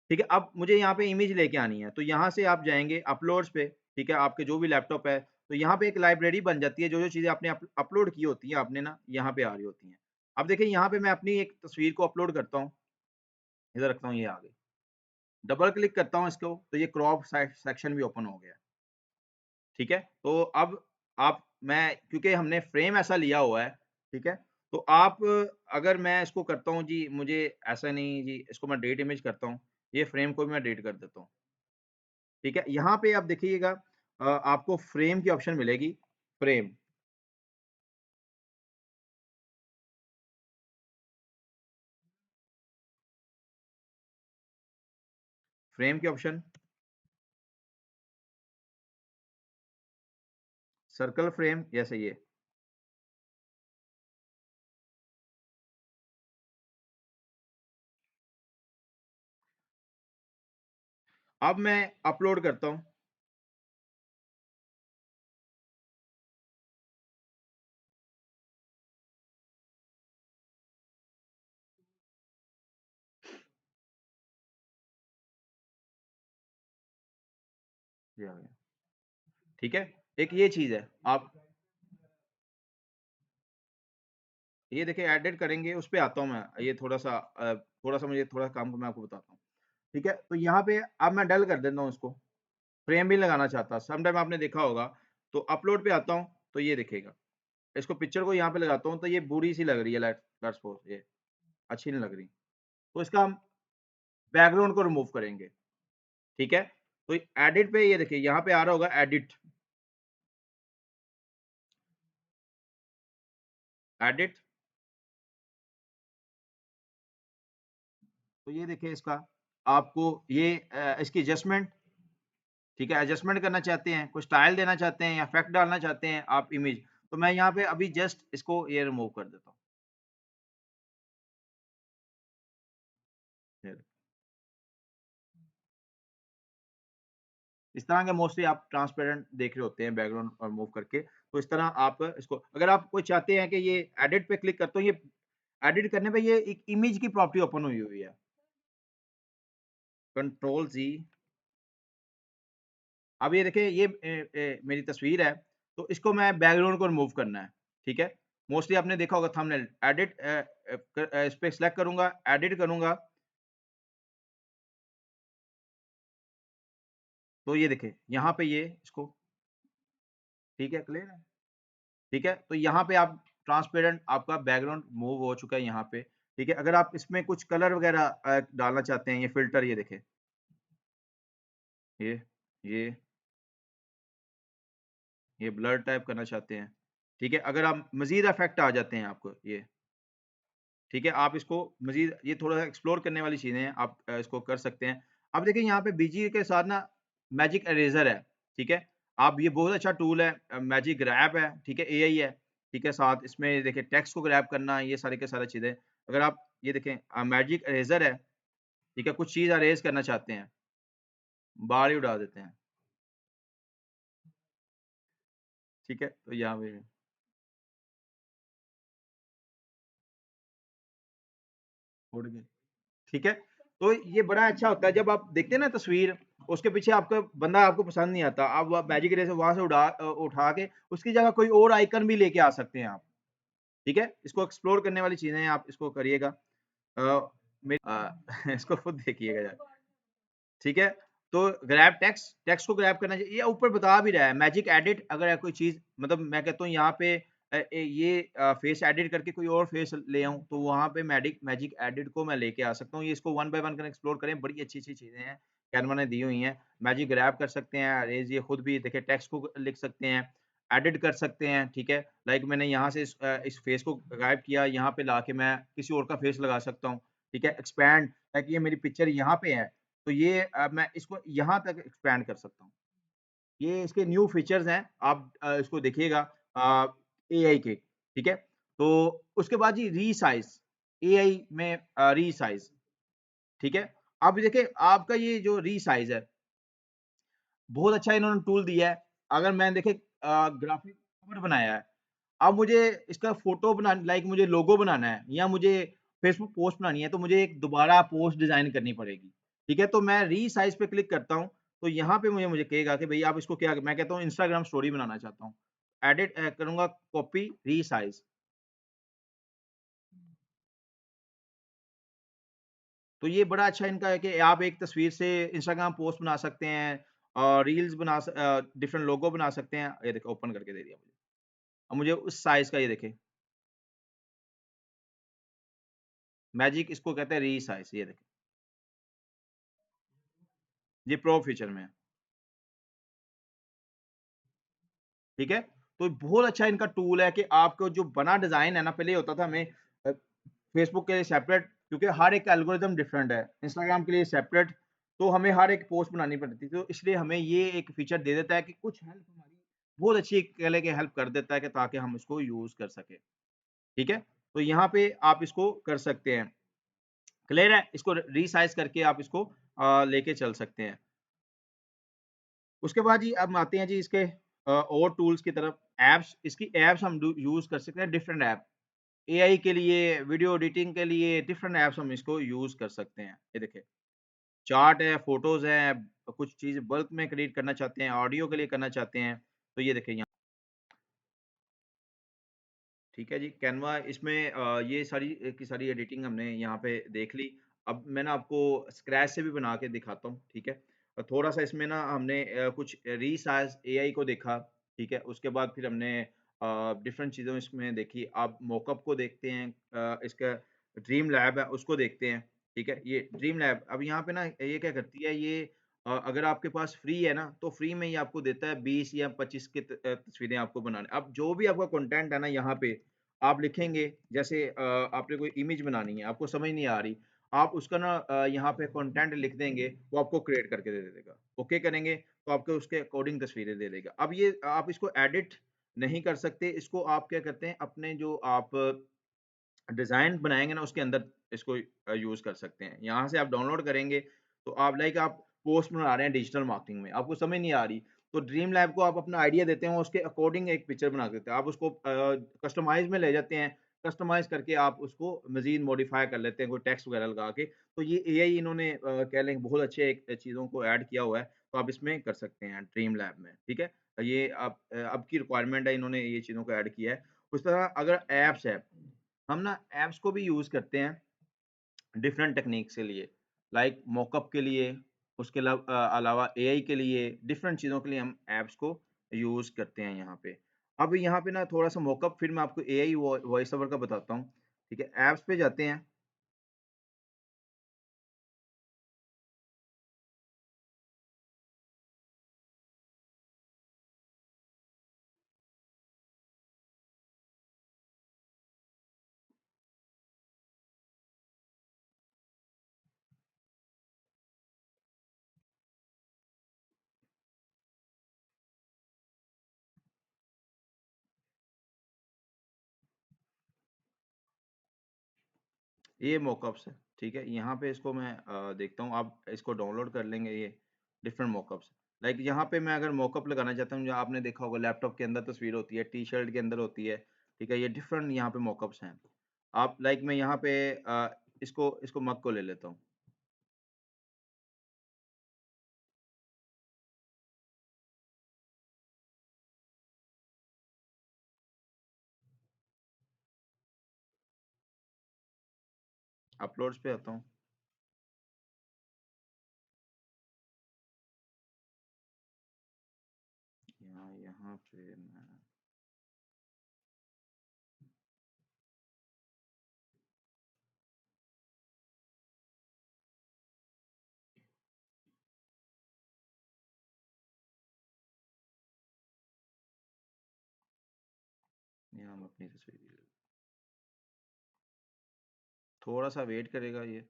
ठीक है। अब मुझे यहाँ पे इमेज लेके आनी है, तो यहाँ से आप जाएंगे अपलोड्स पे, ठीक है, आपके जो भी लैपटॉप है, तो यहाँ पे एक लाइब्रेरी बन जाती है, जो जो चीजें आपने अपलोड की होती है आपने ना यहाँ पे आ रही होती हैं। अब देखिए यहाँ पे मैं अपनी एक तस्वीर को अपलोड करता हूँ, इधर रखता हूँ, ये आ गई, डबल क्लिक करता हूँ इसको, तो ये क्रॉप सेक्शन भी ओपन हो गया, ठीक है। तो अब आप मैं क्योंकि हमने फ्रेम ऐसा लिया हुआ है, ठीक है, तो आप अगर मैं इसको करता हूँ जी, मुझे ऐसा नहीं जी, इसको मैं डेट इमेज करता हूँ, ये फ्रेम को भी मैं डेट कर देता हूँ, ठीक है। यहाँ पे आप देखिएगा आपको फ्रेम की ऑप्शन मिलेगी, फ्रेम, फ्रेम की ऑप्शन, सर्कल फ्रेम जैसे ये, अब मैं अपलोड करता हूँ, ये आ गया, ठीक है। एक ये चीज है, आप ये देखिए एडिट करेंगे, उस पे आता हूँ मैं, ये थोड़ा सा मुझे थोड़ा काम को मैं आपको बताता हूँ, ठीक है। तो यहाँ पे अब मैं डल कर देता हूँ इसको, फ्रेम भी लगाना चाहता, सम टाइम आपने देखा होगा, तो अपलोड पे आता हूँ तो ये दिखेगा, इसको पिक्चर को यहाँ पे लगाता हूँ तो ये बुरी सी लग रही है, लेट्स सपोज ये अच्छी नहीं लग रही, तो इसका हम बैकग्राउंड को रिमूव करेंगे, ठीक है। तो एडिट पे ये देखिए यहाँ पे आ रहा होगा एडिट, एडिट, तो ये देखिए इसका आपको ये इसकी एडजस्टमेंट, ठीक है, एडजस्टमेंट करना चाहते हैं, कोई स्टाइल देना चाहते हैं या इफेक्ट डालना चाहते हैं आप इमेज, तो मैं यहाँ पे अभी जस्ट इसको ये रिमूव कर देता हूँ। ये इस तरह के मोस्टली आप ट्रांसपेरेंट देख रहे होते हैं बैकग्राउंड और मूव करके, तो इस तरह आप इसको अगर आप कोई चाहते हैं कि ये एडिट पे क्लिक करते हो, ये एडिट करने पे ये एक इमेज की प्रॉपर्टी ओपन हुई हुई है। कंट्रोल जी, अब ये देखिए ये मेरी तस्वीर है, तो इसको मैं बैकग्राउंड को रिमूव करना है, ठीक है? मोस्टली आपने देखा होगा थंबनेल एडिट इस पे सिलेक्ट करूँगा, एडिट करूँगा, तो ये देखिए यहाँ पे ये इसको ठीक है, क्लियर है? ठीक है? तो यहाँ पे आप ट्रांसपेरेंट आपका बैकग्राउंड मूव हो चुका है यहाँ पे, ठीक है? अगर आप इसमें कुछ कलर वगैरह डालना चाहते हैं, ये फ़िल्टर ये देखें, ये ये ये ब्लर टाइप करना चाहते हैं, ठीक है? अगर आप मज़ीद इफ़ेक्ट आ जाते हैं आपको ये, ठीक है? आप इसको मज़ीद ये थोड़ा-सा एक्सप्लोर करने वाली चीज़ें हैं, आप इसको कर सकते हैं। अब देखिए यहाँ पे बीजी के साथ ना मैजिक इरेज़र है, ठीक है? आप ये बहुत अच्छा टूल है मैजिक ग्रैब है, ठीक है? एआई है, ठीक है? साथ इसमें देखिए टेक्स्ट को ग्रैब करना ये सारी के सारी चीज़ें। अगर आप ये देखें मैजिक इरेज़र है, ठीक है? कुछ चीज़ अरेज़ करना चाहते हैं, बाहर ही उड़ा देते हैं, ठीक है? तो यहाँ पे उड़ गए। ठीक है? तो ये बड़ा अच्छा होता है जब आप देखते हैं ना तस्वीर, उसके पीछे आपका बंदा आपको पसंद नहीं आता, आप वो मैजिक इरेज़र वहाँ से उठा के उसकी जगह कोई और आइकन भी लेके आ सकते हैं आप, ठीक है? इसको एक्सप्लोर करने वाली चीज़ें हैं, आप इसको करिएगा। इसको खुद देखिएगा ज़रा। ठीक है? तो ग्रैब टेक्स्ट, टेक्स्ट को ग्रैब करना चाहिए। ये ऊपर बता भी रहा है मैजिक एडिट अगर है कोई चीज़ मतलब मैं कहता हूँ यहाँ पे फेस एडिट करके कोई और फेस ले आऊँ, तो वहाँ पे मैजिक एडिट को मैं लेके आ सकता हूँ। ये इसको वन बाय वन करके एक्सप्लोर करें, बड़ी अच्छी-अच्छी चीज़ें हैं, कैनवा ने दी हुई हैं। मैजिक ग्रैब कर सकते हैं, अरेज़ ये खुद भी देखिए टेक्स्ट को लिख सकते हैं, एडिट कर सकते हैं, ठीक है? लाइक मैंने यहाँ से इस फेस को गायब किया, यहाँ पे लाके मैं किसी और का फेस लगा सकता हूँ, ठीक है? एक्सपैंड लाइक ये मेरी पिक्चर यहाँ पे है, तो ये मैं इसको यहाँ तक एक्सपैंड कर सकता हूँ। ये इसके न्यू फीचर्स हैं, आप इसको देखिएगा एआई के, ठीक है? तो उसके बाद जी रीसाइज़, एआई में रीसाइज़, ठीक है? अब देखिए आपका ये जो रीसाइज़ है, बहुत अच्छा इन्होंने टूल दिया है। अगर मैंने देखिए ग्राफ़िक कवर बनाया है, अब मुझे इसका फ़ोटो लाइक मुझे लोगो बनाना है या मुझे फ़ेसबुक पोस्ट बनानी है, तो मुझे एक दोबारा पोस्ट डिज़ाइन करनी पड़ेगी। ठीक है? तो मैं रीसाइज़ पे क्लिक करता हूँ, तो यहाँ पे मुझे मुझे कहेगा कि भई आप इसको क्या मैं कहता हूँ इंस्टाग्राम स्टोरी बनाना चाहता हूँ। एडिट करूँगा कॉपी रीसाइज़। तो ये बड़ा अच्छा इनका है कि आप एक तस्वीर से इंस्टाग्राम पोस्ट बना सकते हैं रील्स डिफरेंट लोगो बना सकते हैं। ये देखो ओपन करके दे दिया मुझे। अब मुझे उस साइज़ का ये देखें, मैजिक इसको कहते हैं रीसाइज़ ये देखें। ये प्रो फीचर में है। ठीक है? तो बहुत अच्छा इनका टूल है कि आपको जो बना डिज़ाइन है ना, पहले ये होता था हमें फेसबुक के लिए सेपरेट क्योंकि हर एक एल्गोरिदम डिफरेंट है। इंस्टाग्राम के लिए सेपरेट, तो हमें हर एक पोस्ट बनानी पड़ती थी। तो इसलिए हमें ये एक फीचर दे देता है कि कुछ हेल्प हमारी बहुत अच्छी कह लें कि हेल्प कर देता है कि ताकि हम इसको यूज़ कर सकें। ठीक है? तो यहाँ पे आप इसको कर सकते हैं। क्लियर है? इसको रीसाइज़ करके आप इसको लेके चल सकते हैं। उसके बाद जी अब आते हैं जी इसके और टूल्स की तरफ। ऐप्स इसकी ऐप्स हम यूज़ कर सकते हैं डिफरेंट ऐप। एआई के लिए, वीडियो एडिटिंग के लिए डिफरेंट ऐप्स हम इसको यूज़ कर सकते हैं। ये देखिए, चार्ट है, फ़ोटोज़ हैं, कुछ चीज़ें बल्क में क्रिएट करना चाहते हैं, ऑडियो के लिए करना चाहते हैं, तो ये देखिए यहाँ ठीक है जी, कैनवा इसमें ये सारी की सारी एडिटिंग हमने यहाँ पे देख ली। अब मैं ना आपको स्क्रैच से भी बना के दिखाता हूँ, ठीक है? थोड़ा-सा इसमें ना हमने कुछ रीसाइज़ एआई को देखा, ठीक है? उसके बाद फिर हमने डिफरेंट चीज़ें इसमें देखी। आप मोकअप को देखते हैं इसका ड्रीम लैब है, उसको देखते हैं, ठीक है? ये ड्रीम लैब अब यहाँ पे ना ये क्या करती है ये अगर आपके पास फ्री है ना, तो फ्री में ही आपको देता है 20 या 25 की तस्वीरें आपको बनाने। अब जो भी आपका कंटेंट है ना यहाँ पे आप लिखेंगे जैसे आपने कोई इमेज बनानी है, आपको समझ नहीं आ रही, आप उसका ना यहाँ पे कंटेंट लिख देंगे, वो आपको क्रिएट करके दे देगा। ओके करेंगे, तो आपको उसके अकॉर्डिंग तस्वीरें दे देगा। अब ये आप इसको एडिट नहीं कर सकते, इसको आप क्या करते हैं, अपने जो आप डिज़ाइन बनाएँगे ना उसके अंदर इसको यूज़ कर सकते हैं। यहाँ से आप डाउनलोड करेंगे तो आप लाइक आप पोस्ट बना रहे हैं डिजिटल मार्केटिंग में, आपको समझ नहीं आ रही, तो ड्रीम लैब को आप अपना आइडिया देते हैं, उसके अकॉर्डिंग एक पिक्चर बना के देते हैं। आप उसको कस्टमाइज़ में ले जाते हैं, कस्टमाइज़ करके आप उसको मज़ीद मॉडिफ़ाई कर लेते हैं, कोई टेक्स्ट वगैरह लगा के। तो ये एआई इन्होंने कह लें बहुत अच्छे एक चीज़ों को ऐड किया हुआ है, तो आप इसमें कर सकते हैं ड्रीम लैब में, ठीक है? ये अब की रिक्वायरमेंट है, इन्होंने ये चीज़ों को ऐड किया है। उस तरह अगर ऐप्स है, हम ना ऐप्स को भी यूज़ करते हैं डिफरेंट टेक्निक्स के लिए, लाइक मॉकअप के लिए, उसके अलावा एआई के लिए, डिफरेंट चीज़ों के लिए हम ऐप्स को यूज़ करते हैं यहाँ पे। अब यहाँ पे ना थोड़ा-सा मॉकअप फिर मैं आपको एआई वॉइस ओवर का बताता हूँ, ठीक है? ऐप्स पे जाते हैं, ये मॉकअप्स है, ठीक है? यहाँ पे इसको मैं देखता हूँ, आप इसको डाउनलोड कर लेंगे ये डिफरेंट मॉकअप्स। लाइक यहाँ पे मैं अगर मॉकअप लगाना चाहता हूँ, जो आपने देखा होगा लैपटॉप के अंदर तस्वीर होती है, टी-शर्ट के अंदर होती है, ठीक है? ये डिफरेंट यहाँ पे मॉकअप्स हैं। आप लाइक मैं यहाँ पे इसको इसको मग को ले लेता हूँ, अपलोड्स पे आता हूँ। यहाँ यहाँ पे मैं यहाँ हम अपनी तस्वीर ले लेते, थोड़ा-सा वेट करेगा ये।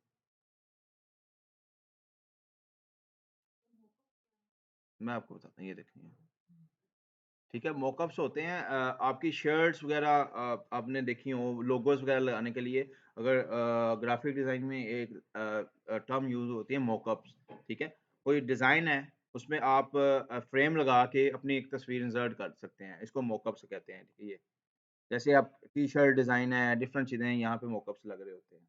मैं आपको बताता हूँ, ये देखें यहाँ। ठीक है, मॉकअप्स होते हैं आपकी शर्ट्स वगैरह आपने देखी हो लोगोस वगैरह लगाने के लिए अगर ग्राफिक डिज़ाइन में एक टर्म यूज़ होती है मॉकअप्स, ठीक है? कोई डिज़ाइन है, उसमें आप फ्रेम लगा के अपनी एक तस्वीर इंसर्ट कर सकते हैं, इसको मॉकअप्स कहते हैं, ठीक है ये। जैसे आप टी-शर्ट डिज़ाइन है, डिफरेंट चीज़ें हैं, यहाँ पे मॉकअप्स लग रहे होते हैं।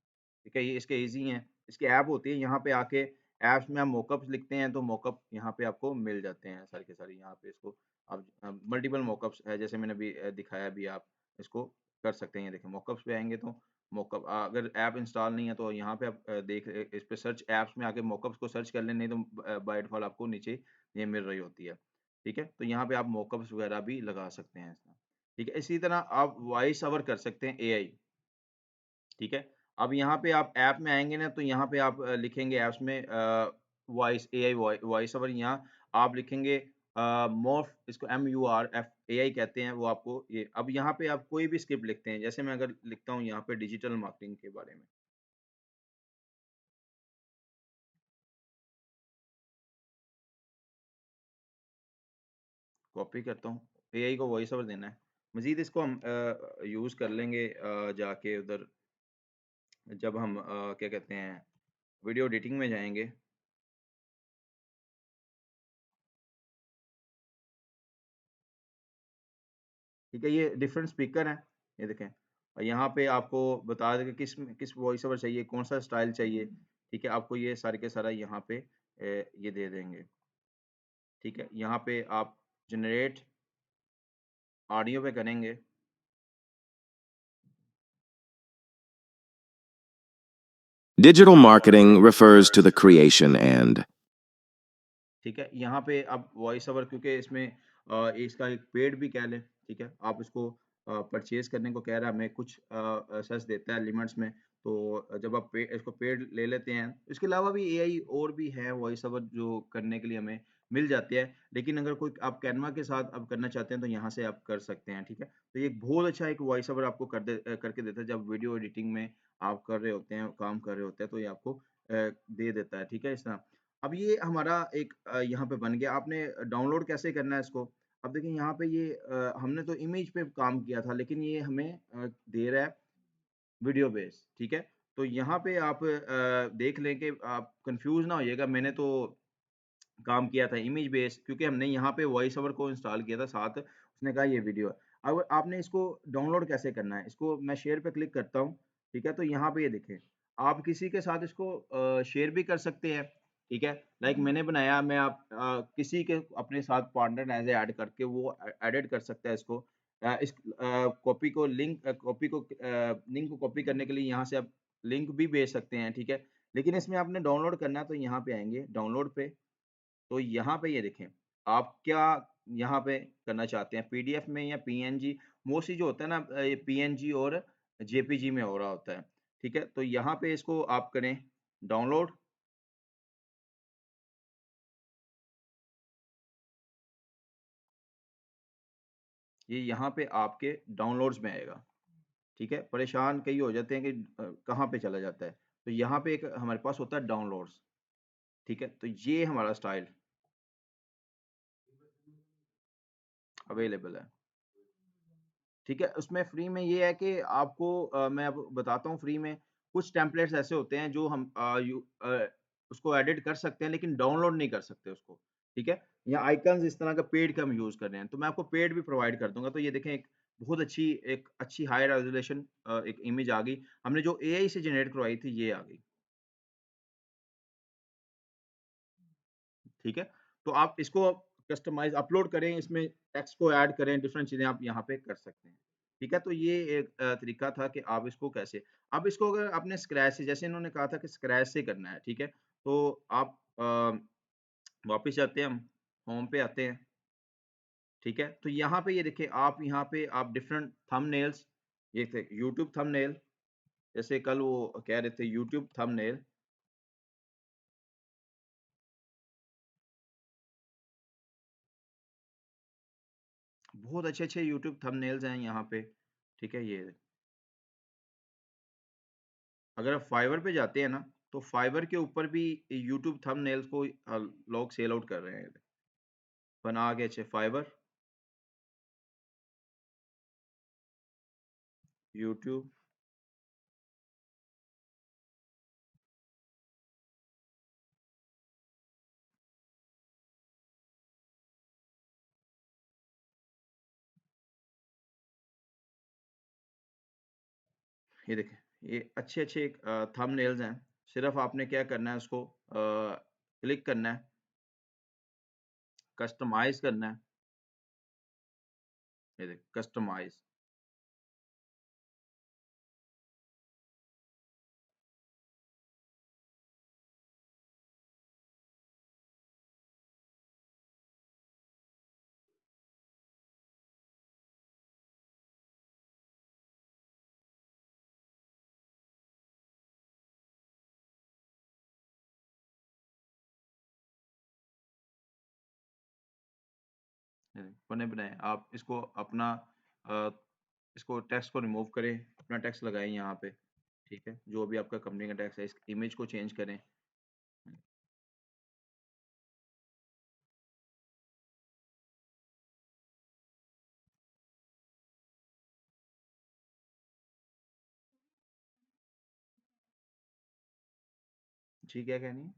ठीक है, ये इसके ईज़ी हैं, इसकी ऐप होती है, यहाँ पे आके ऐप्स में आप मॉकअप्स लिखते हैं, तो मॉकअप यहाँ पे आपको मिल जाते हैं सारे के सारे। यहाँ पे इसको आप मल्टीपल मॉकअप्स है, जैसे मैंने अभी दिखाया भी आप इसको कर सकते हैं। ये देखें मॉकअप्स पे आएँगे तो मॉकअप अगर ऐप इंस्टॉल नहीं है तो यहाँ पे आप इस पे सर्च ऐप्स में आके मॉकअप्स को सर्च कर लें, नहीं तो बाय डिफ़ॉल्ट आपको नीचे ये मिल रही होती है। ठीक है? तो यहाँ पे आप मॉकअप्स वगैरह भी लगा सकते हैं इसमें। ठीक है? इसी तरह आप वॉइस ओवर कर सकते हैं एआई, ठीक है? अब यहाँ पे आप ऐप में आएँगे ना तो यहाँ पे आप लिखेंगे ऐप्स में वॉइस एआई वॉइस ओवर यहाँ आप लिखेंगे मोर्फ इसको MURF एआई कहते हैं वो आपको ये अब यहाँ पे आप कोई भी स्क्रिप्ट लिखते हैं, जैसे मैं अगर लिखता हूँ यहाँ पे डिजिटल मार्केटिंग के बारे में, कॉपी करता हूँ, एआई को वॉइस ओवर देना है। मज़ीद इसको हम यूज़ कर लेंगे जाके उधर जब हम क्या कहते हैं वीडियो एडिटिंग में जाएँगे। ठीक है, ये डिफरेंट स्पीकर हैं, ये देखें और यहाँ पे आपको बता दें कि किस वॉइस ओवर चाहिए, कौन-सा स्टाइल चाहिए, ठीक है? आपको ये सारे के सारा यहाँ पे ये दे देंगे, ठीक है? यहाँ पे आप जनरेट ऑडियो पे करेंगे, Digital marketing refers to the creation and ठीक है? यहाँ पे आप वॉइस ओवर क्योंकि इसमें इसका एक पेड भी कह लें, ठीक है? आप इसको परचेज़ करने को कह रहा है हमें कुछ सर्च देता है लिमिट्स में, तो जब आप इसको पेड ले लेते हैं, इसके अलावा भी एआई और भी है वॉइस ओवर जो करने के लिए हमें मिल जाते हैं, लेकिन अगर कोई आप कैनवा के साथ आप करना चाहते हैं तो यहाँ से आप कर सकते हैं, ठीक है? तो ये एक बहुत अच्छा एक वॉइस ओवर आपको करके देता है जब वीडियो एडिटिंग में आप कर रहे होते हैं, काम कर रहे होते हैं तो ये आपको दे देता है, ठीक है? इस तरह अब ये हमारा एक यहाँ पे बन गया। आपने डाउनलोड कैसे करना है इसको? अब देखिए यहाँ पे ये हमने तो इमेज पे काम किया था, लेकिन ये हमें दे रहा है वीडियो बेस, ठीक है? तो यहाँ पे आप देख लें कि आप कन्फ्यूज़ ना होइएगा, मैंने तो काम किया था इमेज बेस, क्योंकि हमने यहाँ पे वॉइस ओवर को इंस्टॉल किया था साथ, उसने कहा ये वीडियो है। अब आपने इसको डाउनलोड कैसे करना है? इसको मैं शेयर पे क्लिक करता हूँ, ठीक है? तो यहाँ पे ये देखें, आप किसी के साथ इसको शेयर भी कर सकते हैं, ठीक है? लाइक मैंने बनाया, मैं आप किसी के अपने साथ पार्टनर एज़ ऐड करके वो एडिट कर सकता है इसको। इस कॉपी को लिंक को कॉपी करने के लिए यहाँ से आप लिंक भी भेज सकते हैं, ठीक है? लेकिन इसमें आपने डाउनलोड करना है, तो यहाँ पे आएँगे, डाउनलोड पे, तो यहाँ पे ये देखें, आप क्या यहाँ पे करना चाहते हैं, पीडीएफ में या पीएनजी? मोस्टली जो होता है ना ये पीएनजी और जेपीजी में हो रहा होता है, ठीक है? तो यहाँ पे इसको आप करें डाउनलोड, ये यहाँ पे आपके डाउनलोड्स में आएगा, ठीक है? परेशान कई हो जाते हैं कि कहाँ पे चला जाता है, तो यहाँ पे एक हमारे पास होता है डाउनलोड्स, ठीक है? तो ये हमारा स्टाइल अवेलेबल है। ठीक है, उसमें फ्री में ये है कि आपको मैं आपको बताता हूँ फ्री में कुछ टेम्पलेट्स ऐसे होते हैं जो हम उसको एडिट कर सकते हैं लेकिन डाउनलोड नहीं कर सकते उसको, ठीक है? या आइकन्स इस तरह का पेड का हम यूज़ कर रहे हैं, तो मैं आपको पेड भी प्रोवाइड कर दूँगा। तो ये देखें एक अच्छी हाई रेज़ोल्यूशन एक इमेज आ गई। हमने जो एआई से जनरेट करवाई थी ये आ गई, ठीक है? तो आप इसको कस्टमाइज़ अपलोड करें, इसमें टेक्स्ट को ऐड करें, डिफरेंट चीज़ें आप यहाँ पे कर सकते हैं। ठीक है? तो ये एक तरीका था कि आप इसको कैसे अब इसको अगर आपने स्क्रैच से जैसे इन्होंने कहा था कि स्क्रैच से करना है, ठीक है? तो आप वापस जाते हैं हम, होम पे आते हैं, ठीक है? तो यहाँ पे ये देखिए आप डिफरेंट थंबनेल्स ये थे यूट्यूब थंबनेल जैसे कल वो कह रहे थे यूट्यूब थंबनेल बहुत अच्छे-अच्छे यूट्यूब थंबनेल्स हैं यहाँ पे, ठीक है? ये अगर आप फाइवर पे जाते हैं ना, तो फाइवर के ऊपर भी यूट्यूब थंबनेल्स को लोग सेल आउट कर रहे हैं बना के अच्छे फाइवर, यूट्यूब ये देखें, ये अच्छे-अच्छे थंबनेल्स हैं। सिर्फ आपने क्या करना है उसको क्लिक करना है, कस्टमाइज़ करना है, ये देख कस्टमाइज़ बने-बनाए आप इसको अपना अ, इसको टेक्स्ट को रिमूव करें, अपना टेक्स्ट लगाएँ यहाँ पे, ठीक है? जो भी आपका कंपनी का टेक्स्ट है, इस इमेज को चेंज करें। जी, क्या कहनी है?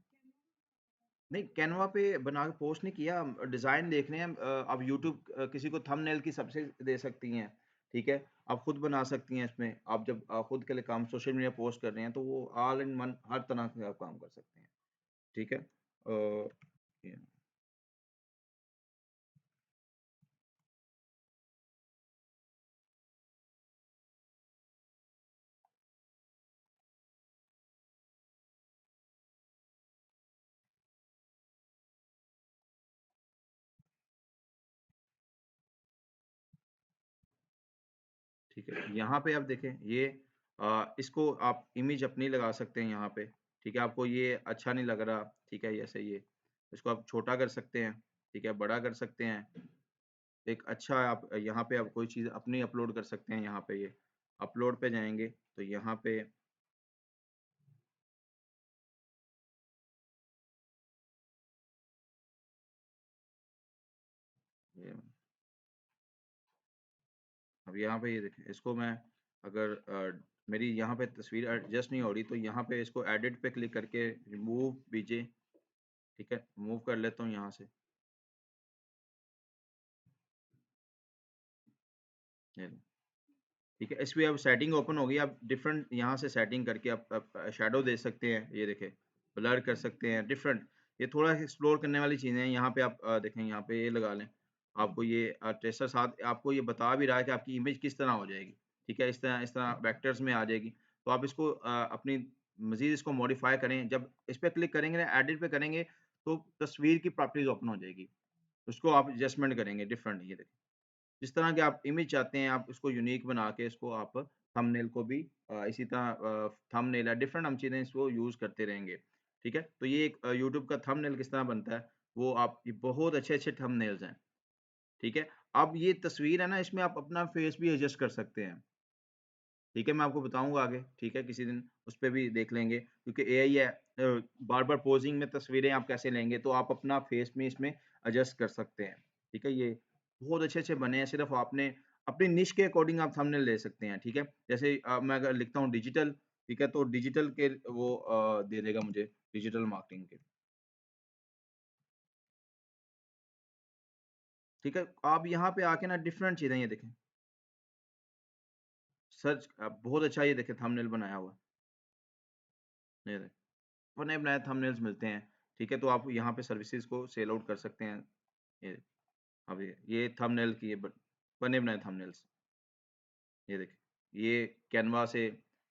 नहीं, कैनवा पे बना के पोस्ट नहीं किया, डिज़ाइन देख रहे हैं अब यूट्यूब किसी को थंबनेल की सबसे दे सकती हैं, ठीक है? आप खुद बना सकती हैं इसमें, आप जब खुद के लिए काम सोशल मीडिया पोस्ट कर रहे हैं, तो वो ऑल इन वन हर तरह के आप काम कर सकते हैं, ठीक है? ये ठीक है, यहाँ पे आप देखें ये इसको आप इमेज अपनी लगा सकते हैं यहाँ पे, ठीक है? आपको ये अच्छा नहीं लग रहा, ठीक है? जैसे ये, इसको आप छोटा कर सकते हैं, ठीक है? बड़ा कर सकते हैं। एक अच्छा आप यहाँ पे आप कोई चीज़ अपनी अपलोड कर सकते हैं यहाँ पे ये। अपलोड पे जाएँगे तो यहाँ पे अब यहाँ पे ये देखें, इसको मैं अगर मेरी यहाँ पे तस्वीर एडजस्ट नहीं हो रही तो यहाँ पे इसको एडिट पे क्लिक करके रिमूव बीजे, ठीक है, मूव कर लेता हूँ यहाँ से। ये लो, ठीक है, इस पे अब सेटिंग ओपन हो गई। आप डिफरेंट यहाँ से सेटिंग करके आप शेडो दे सकते हैं, ये देखें, ब्लर कर सकते हैं, डिफरेंट। ये थोड़ा एक्सप्लोर करने वाली चीज़ें हैं। यहाँ पे आप देखें, यहाँ पे ये लगा लें, आपको ये ट्रेसर साथ आपको ये बता भी रहा है कि आपकी इमेज किस तरह हो जाएगी, ठीक है, इस तरह वेक्टर्स में आ जाएगी। तो आप इसको अपनी मज़ीद इसको मॉडिफाई करें। जब इस पे क्लिक करेंगे ना, एडिट पे करेंगे, तो तस्वीर की प्रॉपर्टीज़ ओपन हो जाएगी। उसको आप एडजस्टमेंट करेंगे डिफरेंट, ये देखें। जिस तरह के आप इमेज चाहते हैं, आप इसको यूनिक बना के इसको आप थंबनेल को भी इसी तरह थंबनेल है, डिफरेंट हम चीज़ें इसको यूज़ करते रहेंगे, ठीक है। तो ये एक यूट्यूब का थंबनेल किस तरह बनता है, वो आप ये बहुत अच्छे-अच्छे थंबनेल्स हैं, ठीक है। अब ये तस्वीर है ना, इसमें आप अपना फेस भी एडजस्ट कर सकते हैं, ठीक है। मैं आपको बताऊँगा आगे, ठीक है, किसी दिन उस पे भी देख लेंगे, क्योंकि एआई है, बार-बार पोज़िंग में तस्वीरें आप कैसे लेंगे, तो आप अपना फेस भी इसमें एडजस्ट कर सकते हैं, ठीक है। ये बहुत अच्छे-अच्छे बने हैं, सिर्फ़ आपने अपनी निश के अकॉर्डिंग आप थंबनेल ले सकते हैं, ठीक है। जैसे मैं अगर लिखता हूँ डिजिटल, ठीक है, तो डिजिटल के वो दे देगा मुझे डिजिटल मार्केटिंग के, ठीक है। आप यहाँ पे आके ना डिफरेंट चीज़ें ये देखें, सर्च बहुत अच्छा ये देखें थंबनेल बनाया हुआ है, ये देखें। बने-बनाए थंबनेल्स मिलते हैं, ठीक है? तो आप यहाँ पे सर्विसेज़ को सेल आउट कर सकते हैं। ये अब ये थंबनेल की बने-बनाए थंबनेल्स, ये देखिए, ये कैनवा से,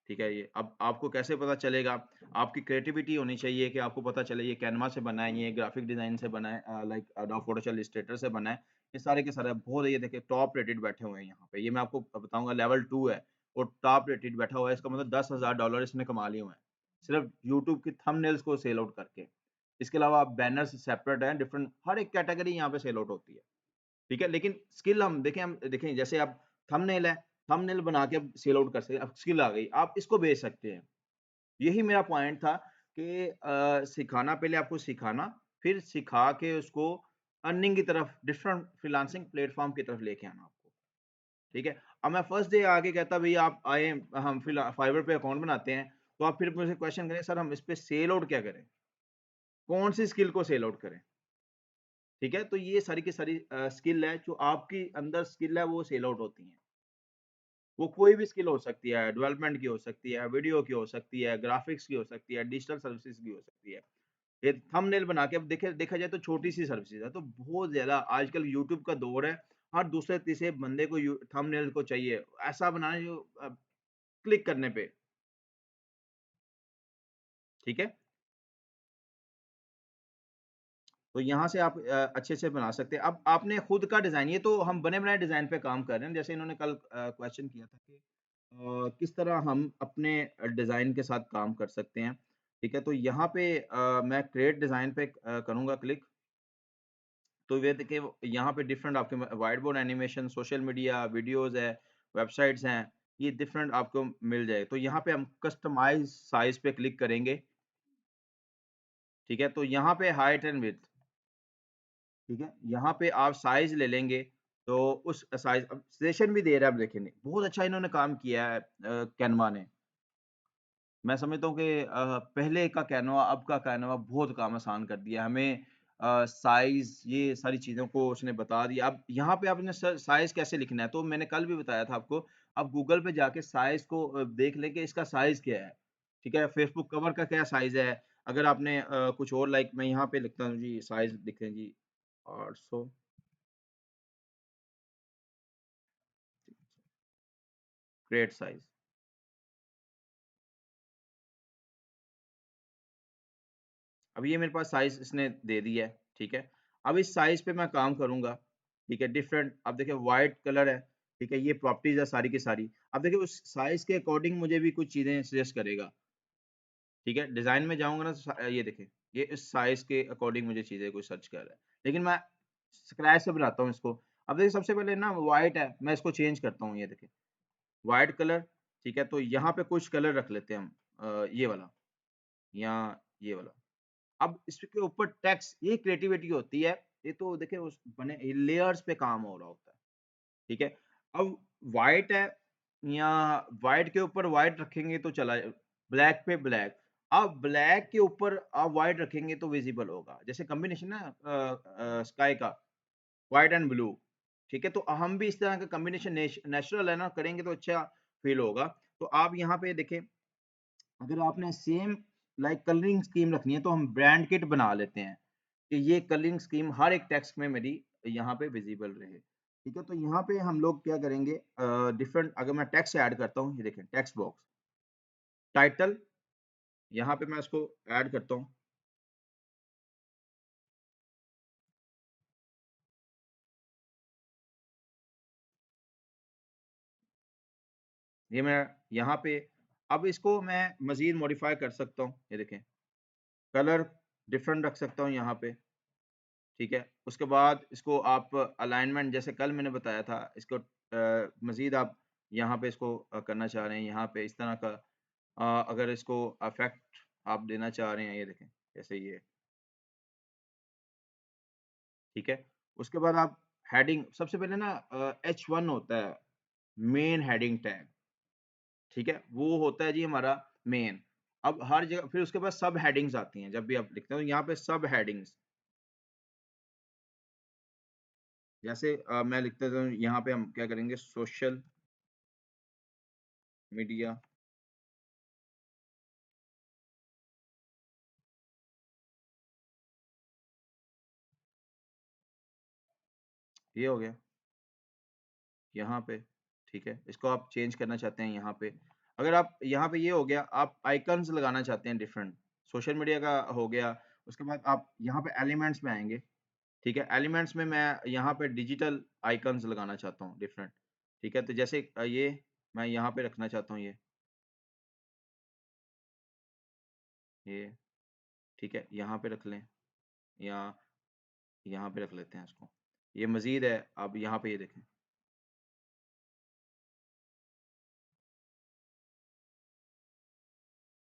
ठीक है? ये अब आपको कैसे पता चलेगा? आपकी क्रिएटिविटी होनी चाहिए कि आपको पता चले ये कैनवा से बना है, ये ग्राफिक डिज़ाइन से बना है, लाइक एडोब फोटोशॉप इलस्ट्रेटर से बना है। ये सारे के सारे बहुत, ये देखिए, टॉप रेटेड बैठे हुए हैं यहाँ पे। ये मैं आपको बताऊँगा, लेवल 2 है और टॉप रेटेड बैठा हुआ है। इसका मतलब $10,000 इसने कमा लिए हुए हैं, सिर्फ़ यूट्यूब की थंबनेल्स को सेल आउट करके। इसके अलावा बैनर्स सेपरेट हैं, डिफरेंट हर एक कैटेगरी यहाँ पे सेल आउट होती है। ठीक है? लेकिन स्किल हम देखें, जैसे अब थंबनेल है, थंबनेल बना के अब सेल आउट कर सकते हैं, अब स्किल आ गई, आप इसको बेच सकते हैं। यही मेरा पॉइंट था कि सिखाना, पहले आपको सिखाना, फिर सिखा के उसको अर्निंग की तरफ, डिफरेंट फ्रीलांसिंग प्लेटफ़ॉर्म की तरफ लेके आना आपको, ठीक है? अब मैं फर्स्ट डे आके कहता भई आप आएँ, हम फाइवर पे अकाउंट बनाते हैं, तो आप फिर मुझसे क्वेश्चन करें, सर हम इस पे सेल आउट क्या करें? कौन सी स्किल को सेल आउट करें? ठीक है? तो ये सारी की सारी स्किल है, जो आपकी अंदर स्किल है वो सेल आउट होती हैं। वो कोई भी स्किल हो सकती है, डेवलपमेंट की हो सकती है, वीडियो की हो सकती है, ग्राफिक्स की हो सकती है, डिजिटल सर्विसेज़ की हो सकती है। ये थंबनेल बना के, अब देखा जाए तो छोटी-सी सर्विसेज़ है, तो बहुत ज़्यादा आजकल यूट्यूब का दौर है, हर दूसरे तीसरे बंदे को यू थंबनेल को चाहिए, ऐसा बनाना है जो क्लिक करने पे, ठीक है? तो यहाँ से आप अच्छे से बना सकते हैं। अब आपने खुद का डिज़ाइन, ये तो हम बने-बनाए डिज़ाइन पे काम कर रहे हैं। जैसे इन्होंने कल क्वेश्चन किया था कि किस तरह हम अपने डिज़ाइन के साथ काम कर सकते हैं, ठीक है? तो यहाँ पे मैं क्रिएट डिज़ाइन पे करूँगा क्लिक, तो ये देखिए, यहाँ पे डिफरेंट आपके white board animation, social media, videos है, वेबसाइट्स हैं, ये डिफरेंट आपको मिल जाए। तो यहाँ पे हम कस्टमाइज़ साइज़ पे क्लिक करेंगे, ठीक है? तो यहाँ पे हाइट एंड विड्थ, ठीक है? यहाँ पे आप साइज़ ले लेंगे, तो उस साइज़, अब सजेशन भी दे रहा है, आप देखेंगे। बहुत अच्छा इन्होंने काम किया है कैनवा ने। मैं समझता हूँ कि पहले का कैनवा, अब का कैनवा बहुत काम आसान कर दिया। हमें साइज़, ये सारी चीज़ों को उसने बता दिया। अब यहाँ पे आपने साइज़ कैसे लिखना है, तो मैंने कल भी बताया था आपको, आप गूगल पे जाके साइज़ को देख लें कि इसका साइज़ क्या है, ठीक है? फेसबुक कवर का क्या साइज़ है? अगर आपने कुछ और, लाइक मैं यहाँ पे लिखता हूँ जी, साइज़ लिखें जी 800, ग्रेट साइज़। अब ये मेरे पास साइज़ इसने दे दिया है, ठीक है? अब इस साइज़ पे मैं काम करूँगा, ठीक है? डिफरेंट, अब देखिए व्हाइट कलर है, ठीक है? ये प्रॉपर्टीज़ है सारी की सारी। अब देखिए उस साइज़ के अकॉर्डिंग मुझे भी कुछ चीज़ें सजेस्ट करेगा, ठीक है? डिज़ाइन में जाऊँगा ना, तो ये देखिए, ये इस साइज़ के अकॉर्डिंग मुझे चीज़ें कुछ सर्च कर रहा है। लेकिन मैं स्क्रैच से बनाता हूँ इसको। अब देखिए, सबसे पहले ना व्हाइट है, मैं इसको चेंज करता हूँ, ये देखिए, व्हाइट कलर, ठीक है? तो यहाँ पे कुछ कलर रख लेते हैं हम, ये वाला या ये वाला। अब इसके ऊपर टेक्स्ट, ये क्रिएटिविटी होती है। ये तो देखिए उस बने लेयर्स पे काम हो रहा होता है, ठीक है? अब व्हाइट है या व्हाइट के ऊपर व्हाइट रखेंगे तो चला ब्लैक पे ब्लैक। अब ब्लैक के ऊपर आप व्हाइट रखेंगे तो विज़िबल होगा। जैसे कॉम्बिनेशन ना स्काई का व्हाइट एंड ब्लू, ठीक है? तो हम भी इस तरह का कॉम्बिनेशन नेचुरल है ना करेंगे तो अच्छा फ़ील होगा। तो आप यहाँ पे देखें, अगर आपने सेम लाइक कलरिंग स्कीम रखनी है तो हम ब्रांड किट बना लेते हैं कि ये कलरिंग स्कीम हर एक टेक्स्ट में मेरी यहाँ पे विजिबल रहे। ठीक है? तो यहाँ पे हम लोग क्या करेंगे, डिफरेंट अगर मैं टेक्स्ट ऐड करता हूँ, ये देखें टेक्स्ट बॉक्स, टाइटल, यहाँ पे मैं इसको ऐड करता हूँ। ये मैं यहाँ पे अब इसको मैं मज़ीद मॉडिफाई कर सकता हूँ, ये देखें। कलर डिफरेंट रख सकता हूँ यहाँ पे, ठीक है? उसके बाद इसको आप अलाइनमेंट जैसे कल मैंने बताया था, इसको मज़ीद आप यहाँ पे इसको करना चाह रहे हैं, यहाँ पे इस तरह का अगर इसको इफ़ेक्ट आप देना चाह रहे हैं, ये देखें, जैसे ये, ठीक है? उसके बाद आप हेडिंग सबसे पहले ना H1 होता है, मेन हेडिंग टैग, ठीक है? वो होता है जी हमारा मेन। अब हर जगह फिर उसके बाद सब हेडिंग्स आती हैं, जब भी आप लिखते हो, यहाँ पे सब हेडिंग्स जैसे मैं लिखता हूँ यहाँ पे हम क्या करेंगे सोशल मीडिया ये हो गया यहाँ पे, ठीक है? इसको आप चेंज करना चाहते हैं यहाँ पे। अगर आप यहाँ पे ये हो गया, आप आइकन्स लगाना चाहते हैं डिफरेंट, सोशल मीडिया का हो गया, उसके बाद आप यहाँ पे एलिमेंट्स में आएँगे, ठीक है? एलिमेंट्स में मैं यहाँ पे डिजिटल आइकन्स लगाना चाहता हूँ डिफरेंट, ठीक है? तो जैसे ये मैं यहाँ पे रखना चाहता हूँ ये, ठीक है? यहाँ पे रख लें या यहाँ पे रख लेते हैं इसको। ये मज़ीद है, आप यहाँ पे ये देखें।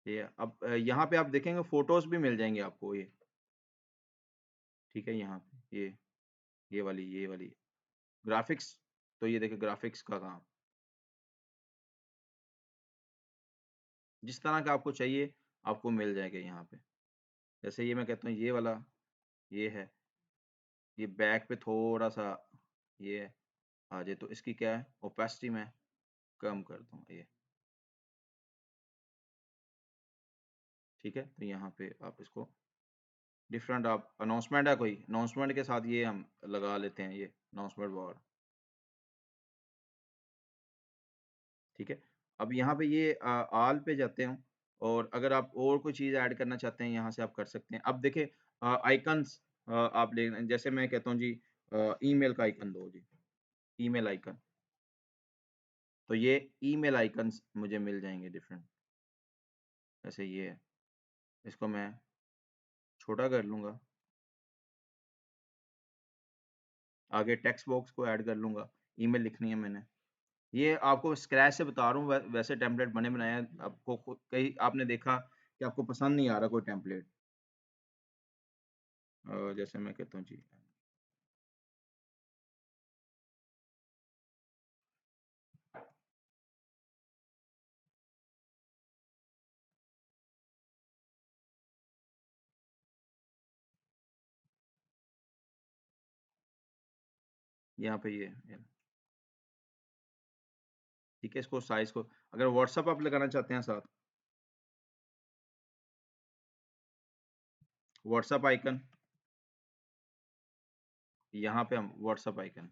ये अब यहाँ पे आप देखेंगे फ़ोटोज़ भी मिल जाएँगे आपको ये, ठीक है? यहाँ पे ये वाली ग्राफ़िक्स, तो ये देखिए ग्राफ़िक्स का काम, जिस तरह का आपको चाहिए, आपको मिल जाएगा यहाँ पे। जैसे ये मैं कहता हूँ ये वाला, ये है, ये बैक पे थोड़ा-सा ये आ जाए तो इसकी क्या है ओपेसिटी मैं कम कर दूँ ये, ठीक है? तो यहाँ पे आप इसको डिफरेंट आप अनाउंसमेंट है कोई, अनाउंसमेंट के साथ ये हम लगा लेते हैं ये अनाउंसमेंट बोर्ड, ठीक है? अब यहाँ पे ये ऑल पे जाते हैं और अगर आप और कोई चीज़ ऐड करना चाहते हैं, यहाँ से आप कर सकते हैं। अब देखिए आइकन्स आप ले जैसे मैं कहता हूँ जी ईमेल का आइकन दो जी, ईमेल आइकन। तो ये ईमेल आइकन्स मुझे मिल जाएँगे डिफरेंट, जैसे ये है। इसको मैं छोटा कर लूँगा, आगे टेक्स्ट बॉक्स को ऐड कर लूँगा, ईमेल लिखनी है मैंने। ये आपको स्क्रैच से बता रहा हूँ वैसे टेम्पलेट बने बनाए हैं, आपको कहीं आपने देखा कि आपको पसंद नहीं आ रहा कोई टेम्पलेट, जैसे मैं कहता हूँ जी, यहाँ पे ये ठीक है, इसको साइज़ को अगर व्हाट्सएप आप लगाना चाहते हैं साथ, व्हाट्सएप आइकन, यहाँ पे हम व्हाट्सएप आइकन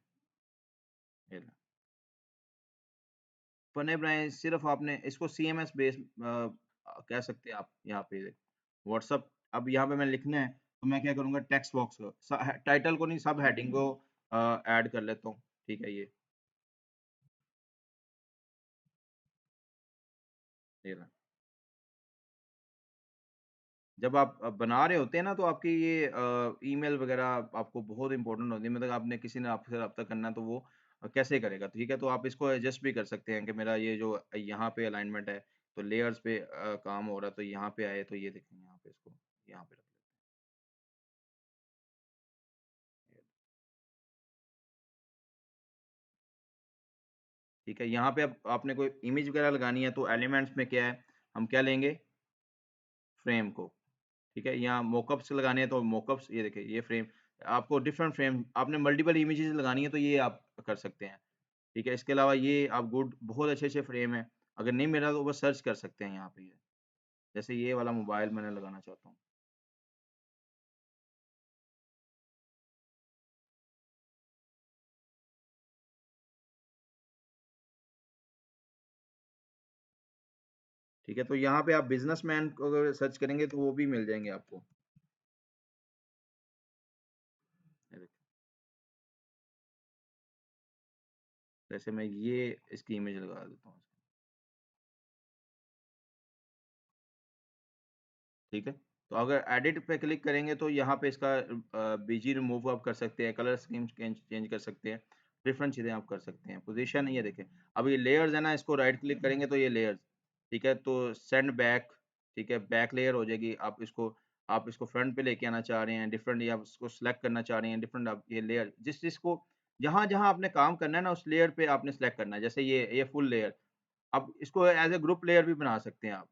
ये लो। बने बनाए सिर्फ़ आपने इसको सीएमएस बेस कह सकते हैं आप यहाँ पे व्हाट्सएप, अब यहाँ पे मैं लिखना है, तो मैं क्या करूँगा टेक्स्ट बॉक्स को टाइटल को नहीं सब हेडिंग को ऐड कर लेता हूँ, ठीक है ये रहा। जब आप बना रहे होते हैं ना तो आपकी ये ईमेल वगैरह आपको बहुत इंपॉर्टेंट होती है, मतलब आपने किसी ने आपसे रब्ता करना है तो वो कैसे करेगा, ठीक है? तो आप इसको एडजस्ट भी कर सकते हैं कि मेरा ये जो यहाँ पे अलाइनमेंट है, तो लेयर्स पे काम हो रहा है तो यहाँ पे आए तो ये देखें यहाँ पे इसको यहाँ पे रख लेते हैं। ठीक है। यहाँ पे अब आपने कोई इमेज वगैरह लगानी है तो एलिमेंट्स में क्या है, हम क्या लेंगे, फ्रेम को, ठीक है। यहाँ मॉकअप्स लगाने हैं तो मॉकअप्स, ये देखिए ये फ्रेम, आपको डिफरेंट फ्रेम, आपने मल्टीपल इमेजेस लगानी है तो ये आप कर सकते हैं, ठीक है। इसके अलावा ये आप गुड, बहुत अच्छे-अच्छे फ्रेम हैं, अगर नहीं मिला तो बस सर्च कर सकते हैं यहाँ पे ये। जैसे ये वाला मोबाइल मैंने लगाना चाहता हूँ। ठीक है, तो यहाँ पे आप बिज़नेसमैन को अगर सर्च करेंगे तो वो भी मिल जाएँगे आपको। ये देखिए, जैसे मैं ये इसकी इमेज लगा देता हूँ, ठीक है। तो अगर एडिट पे क्लिक करेंगे तो यहाँ पे इसका बीजी रिमूव आप कर सकते हैं, कलर स्कीम चेंज चेंज कर सकते हैं, डिफरेंट चीज़ें आप कर सकते हैं। पोज़ीशन ये देखें, अब ये लेयर्स है ना, इसको राइट क्लिक करेंगे तो ये लेयर्स, ठीक है। तो सेंड बैक, ठीक है, बैक लेयर हो जाएगी। आप इसको फ्रंट पे लेके आना चाह रहे हैं, डिफरेंट, या आप इसको सेलेक्ट करना चाह रहे हैं, डिफरेंट, आप ये लेयर जिस चीज़ को जहाँ-जहाँ आपने काम करना है ना, उस लेयर पे आपने सेलेक्ट करना है। जैसे ये फुल लेयर, अब इसको एज़ अ ग्रुप लेयर भी बना सकते हैं आप।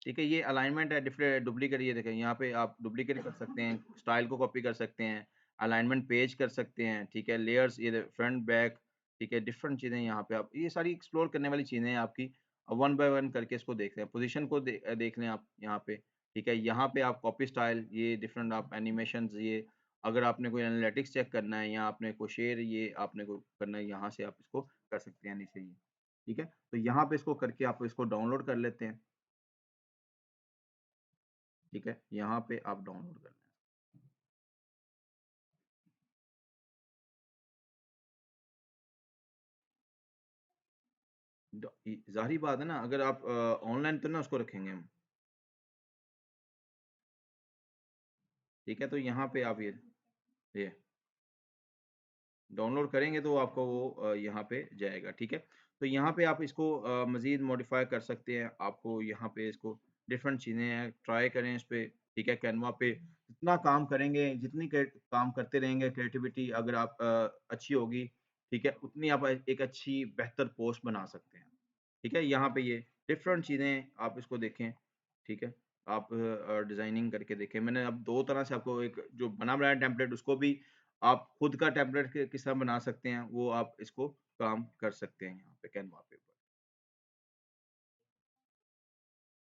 ठीक है, ये अलाइनमेंट है, डुप्लीकेट, ये देखें यहाँ पे आप डुप्लीकेट कर सकते हैं, स्टाइल को कॉपी कर सकते हैं, अलाइनमेंट पेज कर सकते हैं, ठीक है, लेयर्स, ये फ्रंट बैक, ठीक है, डिफरेंट चीज़ें यहाँ पे आप, ये सारी एक्सप्लोर करने वाली चीज़ें हैं आपकी। वन बाय वन करके इसको देख रहे हैं, पोजीशन को देख लें आप यहाँ पे, ठीक है। यहाँ पे आप कॉपी स्टाइल, ये डिफरेंट आप एनिमेशंस, ये अगर आपने कोई एनालिटिक्स चेक करना है या आपने कोई शेयर, ये आपने को करना है, यहाँ से आप इसको कर सकते हैं नीचे ये, ठीक है। तो यहाँ पे इसको करके आप इसको डाउनलोड कर लेते हैं, ठीक है, यहाँ पे आप डाउनलोड कर लें। ज़ाहिर बात है ना, अगर आप ऑनलाइन तो ना उसको रखेंगे हम, ठीक है। तो यहाँ पे आप ये डाउनलोड करेंगे तो आपको वो यहाँ पे जाएगा, ठीक है। तो यहाँ पे आप इसको मज़ीद मॉडिफ़ाई कर सकते हैं, आपको यहाँ पे इसको डिफरेंट चीज़ें हैं, ट्राई करें इस पे, ठीक है। कैनवा पे जितना काम करेंगे, जितनी काम करते रहेंगे, क्रिएटिविटी अगर आप अच्छी होगी, ठीक है, उतनी आप एक अच्छी बेहतर पोस्ट बना सकते हैं। ठीक है, यहाँ पे ये डिफरेंट चीज़ें आप इसको देखें, ठीक है। आप डिज़ाइनिंग करके देखें। मैंने अब 2 तरह से आपको, एक जो बना बनाया टेम्पलेट, उसको भी आप खुद का टेम्पलेट किस तरह बना सकते हैं, वो आप इसको काम कर सकते हैं यहाँ पे कैनवा पे।